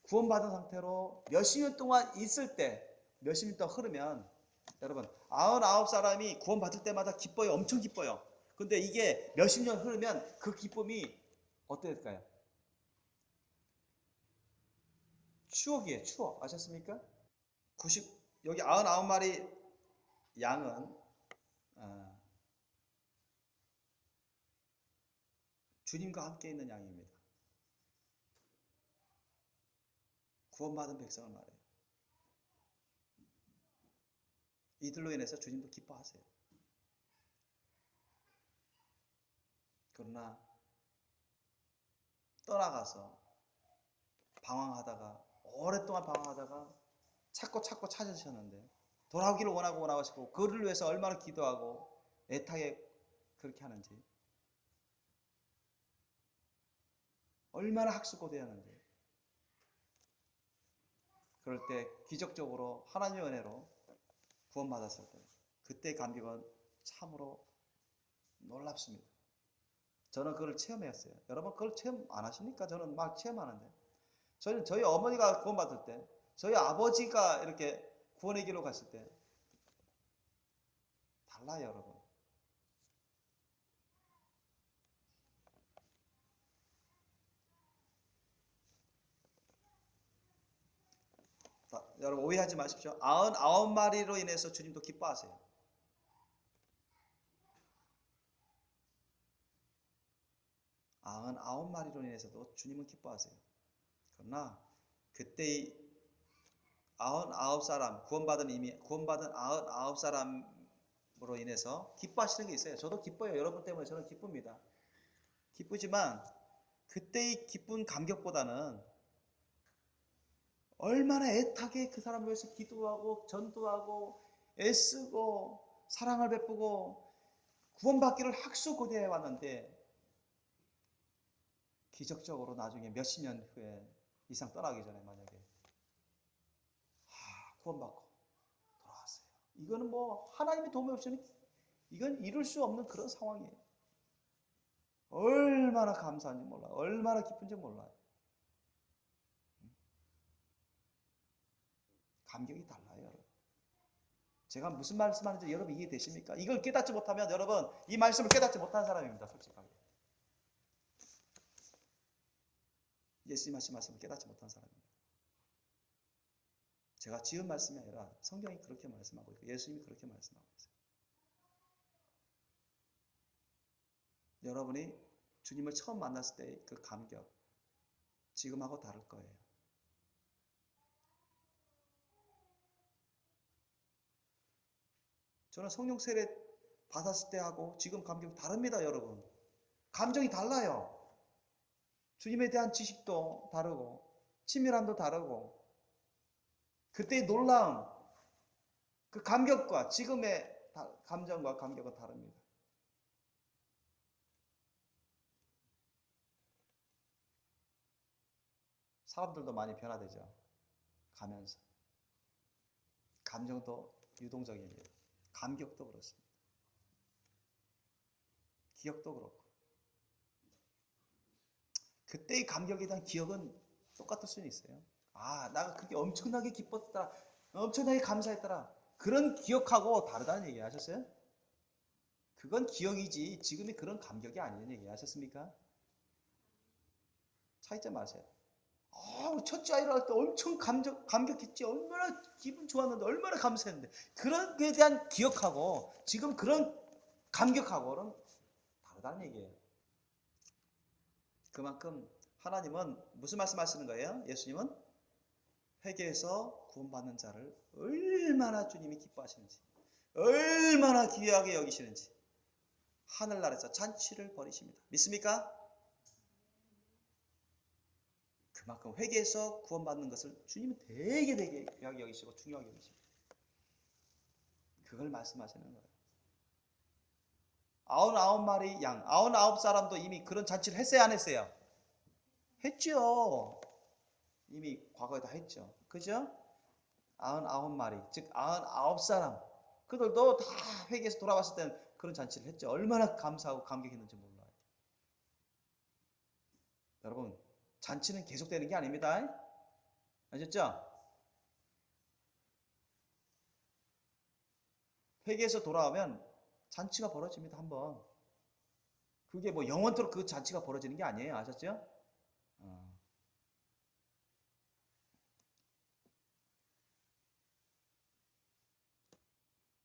구원받은 상태로 몇십 년 동안 있을 때, 몇십 년 동안 흐르면, 여러분, 99사람이 구원받을 때마다 기뻐요. 엄청 기뻐요. 근데 이게 몇십 년 흐르면 그 기쁨이 어떻게 될까요? 추억이에요. 추억. 아셨습니까? 여기 99마리 양은 주님과 함께 있는 양입니다. 구원받은 백성을 말해요. 이들로 인해서 주님도 기뻐하세요. 그러나 떠나가서 방황하다가 오랫동안 방황하다가 찾고 찾으셨는데 돌아오기를 원하고 하시고 그를 위해서 얼마나 기도하고 애타게 그렇게 하는지, 얼마나 학수고대하는지, 그럴 때 기적적으로 하나님의 은혜로 구원받았을 때 그때 감격은 참으로 놀랍습니다. 저는 그걸 체험했어요. 여러분 그걸 체험 안 하십니까? 저는 막 체험하는데, 저는 저희 어머니가 구원받을 때, 저희 아버지가 이렇게 구원의 길로 갔을 때 달라요, 여러분. 자, 여러분 오해하지 마십시오. 99마리로 인해서 주님도 기뻐하세요. 99마리로 인해서도 주님은 기뻐하세요. 그러나 그때의 99사람, 구원받은 99사람으로 인해서 기뻐하시는 게 있어요. 저도 기뻐요. 여러분 때문에 저는 기쁩니다. 기쁘지만 그때의 기쁜 감격보다는 얼마나 애타게 그 사람을 위해서 기도하고 전도하고 애쓰고 사랑을 베푸고 구원받기를 학수고대해 왔는데 기적적으로 나중에 몇십 년 후에 이상 떠나기 전에 만약에 구원받고 돌아왔어요. 이거는 뭐 하나님의 도움이 없이는 이건 이룰 수 없는 그런 상황이에요. 얼마나 감사한지 몰라요. 얼마나 기쁜지 몰라요. 감격이 달라요, 여러분. 제가 무슨 말씀하는지 여러분 이해되십니까? 이걸 깨닫지 못하면 여러분 이 말씀을 깨닫지 못한 사람입니다, 솔직하게. 예수님 하신 말씀을 깨닫지 못한 사람입니다. 제가 지은 말씀이 아니라 성경이 그렇게 말씀하고 있고 예수님이 그렇게 말씀하고 있어요. 여러분이 주님을 처음 만났을 때의 그 감격 지금하고 다를 거예요. 저는 성령 세례 받았을 때하고 지금 감격이 다릅니다, 여러분. 감정이 달라요. 주님에 대한 지식도 다르고 친밀함도 다르고 그때의 놀라움, 그 감격과 지금의 감정과 감격은 다릅니다. 사람들도 많이 변화되죠. 가면서. 감정도 유동적입니다. 감격도 그렇습니다. 기억도 그렇고. 그때의 감격에 대한 기억은 똑같을 수는 있어요. 내가 그게 엄청나게 기뻤더라. 엄청나게 감사했더라. 그런 기억하고 다르다는 얘기 하셨어요? 그건 기억이지 지금의 그런 감격이 아니라는 얘기 하셨습니까? 차이점 아세요? 첫째 아이를 할 때 엄청 감격했지. 얼마나 기분 좋았는데 얼마나 감사했는데 그런 거에 대한 기억하고 지금 그런 감격하고는 다르다는 얘기예요. 그만큼 하나님은 무슨 말씀하시는 거예요? 예수님은 회개해서 구원받는 자를 얼마나 주님이 기뻐하시는지 얼마나 귀하게 여기시는지 하늘나라에서 잔치를 벌이십니다. 믿습니까? 그만큼 회개해서 구원받는 것을 주님은 되게 귀하게 여기시고 중요하게 여기십니다. 그걸 말씀하시는 거예요. 99마리 양, 99사람도 이미 그런 잔치를 했어요, 안 했어요? 했죠. 이미 과거에 다 했죠. 그죠? 99마리, 즉 99사람. 그들도 다 회개해서 돌아왔을 때는 그런 잔치를 했죠. 얼마나 감사하고 감격했는지 몰라요. 여러분, 잔치는 계속되는 게 아닙니다. 아셨죠? 회개해서 돌아오면 잔치가 벌어집니다. 한번. 그게 뭐 영원토록 그 잔치가 벌어지는 게 아니에요. 아셨죠?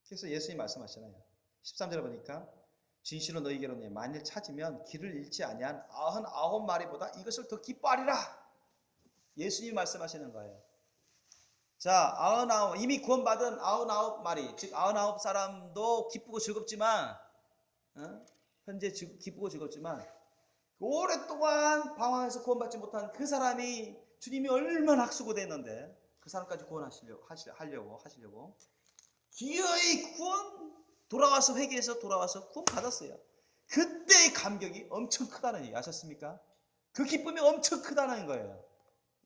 그래서 예수님이 말씀하시잖아요. 13절에 보니까 진실로 너희에게로 만일 찾으면 길을 잃지 아니한 99마리보다 이것을 더 기뻐하리라. 예수님이 말씀하시는 거예요. 자, 99 이미 구원받은 99마리, 즉 99사람도 기쁘고 즐겁지만 현재 기쁘고 즐겁지만 오랫동안 방황해서 구원받지 못한 그 사람이 주님이 얼마나 학수고대했는데 그 사람까지 구원하시려고 기어이 돌아와서 회개해서 돌아와서 구원 받았어요. 그때의 감격이 엄청 크다는 얘기 아셨습니까? 그 기쁨이 엄청 크다는 거예요.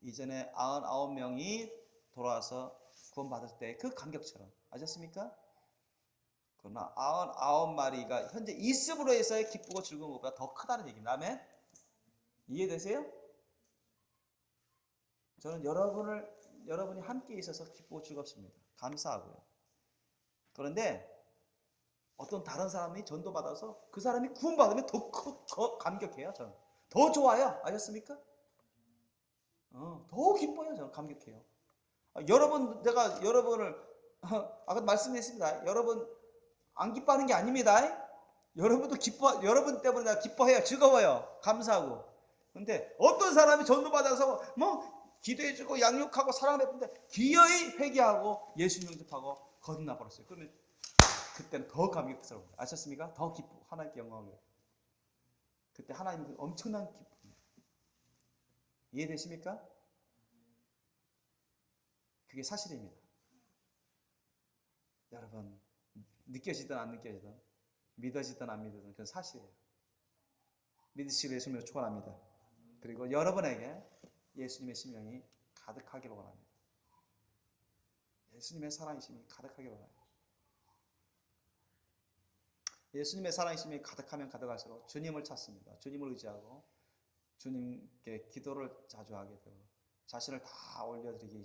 이전에 99명이 돌아와서 구원 받을 때 그 감격처럼 아셨습니까? 그러나 99마리가 현재 있음으로 해서의 기쁘고 즐거운 것보다 더 크다는 얘기입니다. 아멘? 이해되세요? 저는 여러분이 함께 있어서 기쁘고 즐겁습니다. 감사하고요. 그런데 어떤 다른 사람이 전도받아서 그 사람이 구원받으면 더 감격해요. 저는 더 좋아요. 아셨습니까? 더 기뻐요. 저는 감격해요. 내가 여러분을 아까 말씀했습니다. 여러분 안 기뻐하는 게 아닙니다. 여러분 때문에 내가 기뻐해요. 즐거워요. 감사하고. 근데 어떤 사람이 전도받아서 기도해주고 양육하고 사랑을 베푼데 기어이 회개하고 예수 영접하고 거듭나 버렸어요. 그러면 그때는 더 감격스러운 거예요. 아셨습니까? 더 기쁘고 하나님께 영광을. 그때 하나님은 엄청난 기쁨. 이해되십니까? 그게 사실입니다. 여러분, 느껴지든 안 느껴지든, 믿어지든 안 믿어지든 그건 사실이에요. 믿으시기를 예수님으로 축원합니다. 그리고 여러분에게 예수님의 심령이 가득하기를 원합니다. 예수님의 사랑이심이 가득하기를 원합니다. 예수님의 사랑이심이 가득하면 가득할수록 주님을 찾습니다. 주님을 의지하고 주님께 기도를 자주 하게 되고 자신을 다 올려드리기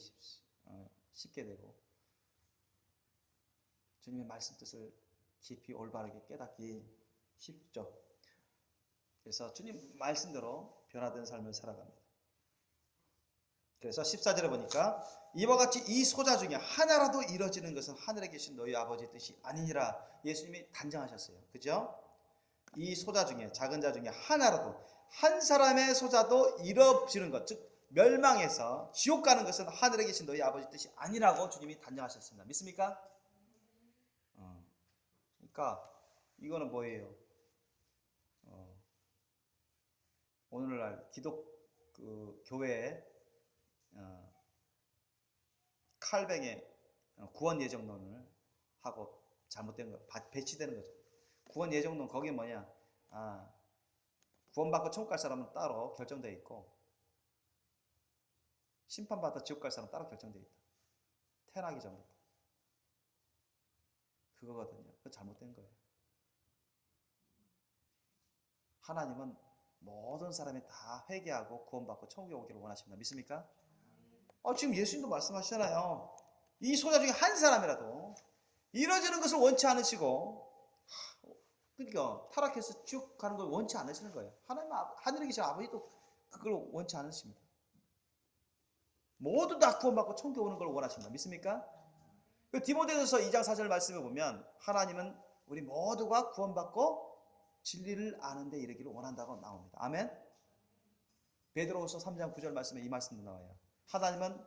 쉽게 되고 주님의 말씀 뜻을 깊이 올바르게 깨닫기 쉽죠. 그래서 주님 말씀대로 변화된 삶을 살아갑니다. 그래서 14절에 보니까 이와 같이 이 소자 중에 하나라도 이뤄지는 것은 하늘에 계신 너희 아버지 뜻이 아니니라 예수님이 단정하셨어요. 그죠? 이 소자 중에 작은 자 중에 하나라도 한 사람의 소자도 이뤄지는 것, 즉 멸망해서 지옥 가는 것은 하늘에 계신 너희 아버지 뜻이 아니라고 주님이 단정하셨습니다. 믿습니까? 그러니까 이거는 뭐예요? 오늘날 교회에 칼뱅의 구원 예정론을 하고 잘못된 거 배치되는 거죠. 구원 예정론 거기에 뭐냐? 구원받고 천국 갈 사람은 따로 결정되어 있고 심판받아 지옥 갈 사람은 따로 결정되어 있다. 태어나기 전부터 그거거든요. 그거 잘못된 거예요. 하나님은 모든 사람이 다 회개하고 구원받고 천국에 오기를 원하십니다. 믿습니까? 지금 예수님도 말씀하시잖아요. 이 소자 중에 한 사람이라도 이뤄지는 것을 원치 않으시고 그러니까 타락해서 지옥 가는 걸 원치 않으시는 거예요. 하늘에 계신 아버지도 그걸 원치 않으십니다. 모두 다 구원받고 천국에 오는 걸 원하십니다. 믿습니까? 디모데전서 2장 4절 말씀을 보면 하나님은 우리 모두가 구원받고 진리를 아는 데 이르기를 원한다고 나옵니다. 아멘. 베드로후서 3장 9절 말씀에 이 말씀도 나와요. 하나님은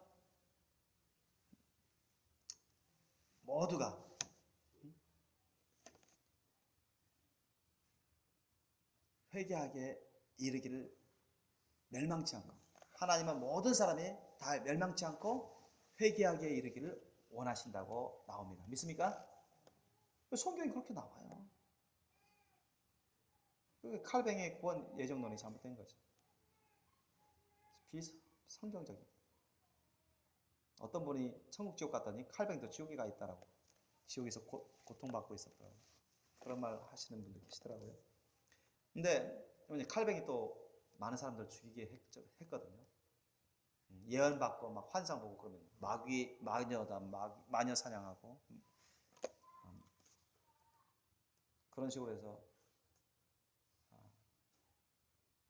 모두가 회개하게 이르기를 멸망치 않고 하나님은 모든 사람이 다 멸망치 않고 회개하게 이르기를 원하신다고 나옵니다. 믿습니까? 성경이 그렇게 나와요. 칼뱅의 구원 예정론이 잘못된 거죠. 비성경적인. 어떤 분이 천국 지옥 갔더니 칼뱅도 지옥에 가 있다라고 지옥에서 고통받고 있었더라고요. 그런 말 하시는 분들 계시더라고요. 근데 칼뱅이 또 많은 사람들 죽이게 했거든요. 예언 받고 막 환상 보고 그러면 마녀 사냥하고 그런 식으로 해서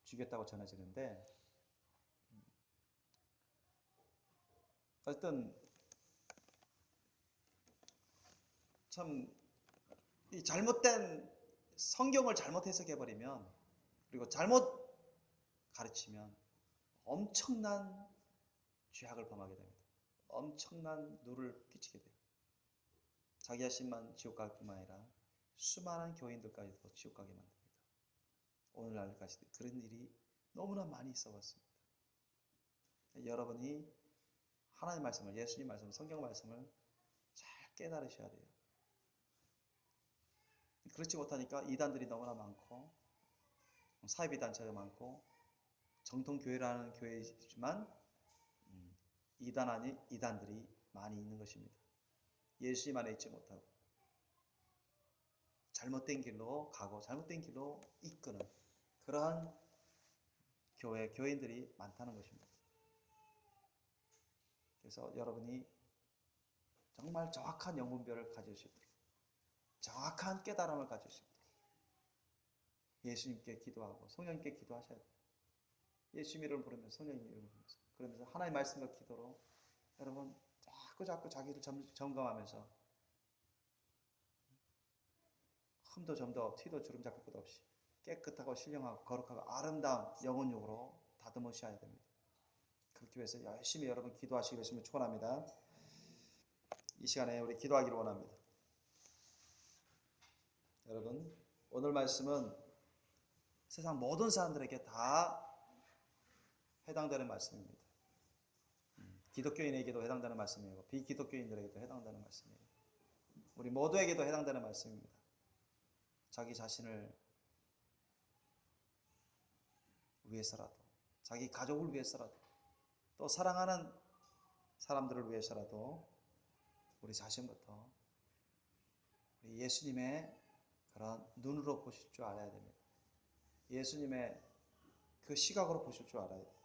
죽였다고 전해지는데 어쨌든 참 이 잘못된 성경을 잘못 해석해버리면 그리고 잘못 가르치면 엄청난 죄악을 범하게 됩니다. 엄청난 누를 끼치게 돼요. 자기 자신만 지옥 갈 뿐만 아니라 수많은 교인들까지도 지옥 가게 만듭니다. 오늘날까지도 그런 일이 너무나 많이 있어 왔습니다. 여러분이 하나님 말씀을, 예수님 말씀을, 성경 말씀을 잘 깨달으셔야 돼요. 그렇지 못하니까 이단들이 너무나 많고 사이비 단체가 많고 정통교회라는 교회이지만 이단 아닌 이단들이 많이 있는 것입니다. 예수님 안에 있지 못하고 잘못된 길로 가고 잘못된 길로 이끄는 그러한 교인들이 많다는 것입니다. 그래서 여러분이 정말 정확한 영분별을 가지시도록 정확한 깨달음을 가지시도록 예수님께 기도하고 성령님께 기도하셔야 돼요. 예수님 이름을 부르면서 성령님 이름을 부르면서 그러면서 하나님의 말씀과 기도로 여러분 자꾸 자기를 점검하면서 흠도 점도 티도 주름 잡힐 것 없이 깨끗하고 신령하고 거룩하고 아름다운 영혼육으로 다듬으셔야 됩니다. 그렇기 위해서 열심히 여러분 기도하시기를 예수님을 축원합니다. 이 시간에 우리 기도하기를 원합니다. 여러분 오늘 말씀은 세상 모든 사람들에게 다 해당되는 말씀입니다. 기독교인에게도 해당되는 말씀이고 비기독교인들에게도 해당되는 말씀이에요. 우리 모두에게도 해당되는 말씀입니다. 자기 자신을 위해서라도, 자기 가족을 위해서라도, 또 사랑하는 사람들을 위해서라도 우리 자신부터 우리 예수님의 그런 눈으로 보실 줄 알아야 됩니다. 예수님의 그 시각으로 보실 줄 알아야 돼요.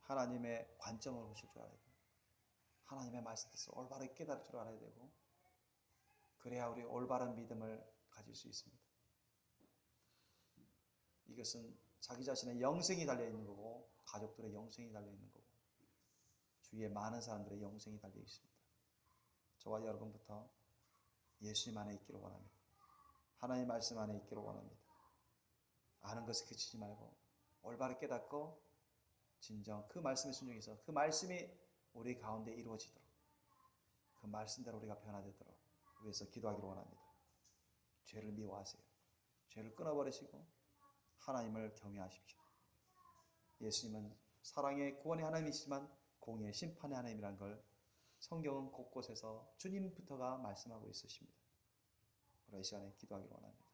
하나님의 관점으로 보실 줄 알아야 돼요. 하나님의 말씀에서 올바르게 깨달을 줄 알아야 되고, 그래야 우리 올바른 믿음을 가질 수 있습니다. 이것은 자기 자신의 영생이 달려있는 거고, 가족들의 영생이 달려있는 거고, 주위에 많은 사람들의 영생이 달려 있습니다. 저와 여러분부터 예수님 안에 있기를 원합니다. 하나님 말씀 안에 있기를 원합니다. 아는 것에 그치지 말고 올바르게 깨닫고 진정 그 말씀에 순종해서 그 말씀이 우리 가운데 이루어지도록, 그 말씀대로 우리가 변화되도록 위해서 기도하기를 원합니다. 죄를 미워하세요. 죄를 끊어버리시고 하나님을 경외하십시오. 예수님은 사랑의 구원의 하나님이시지만 공의의 심판의 하나님이라는 걸 성경은 곳곳에서 주님부터가 말씀하고 있으십니다. 우리 이 시간에 기도하기를 원합니다.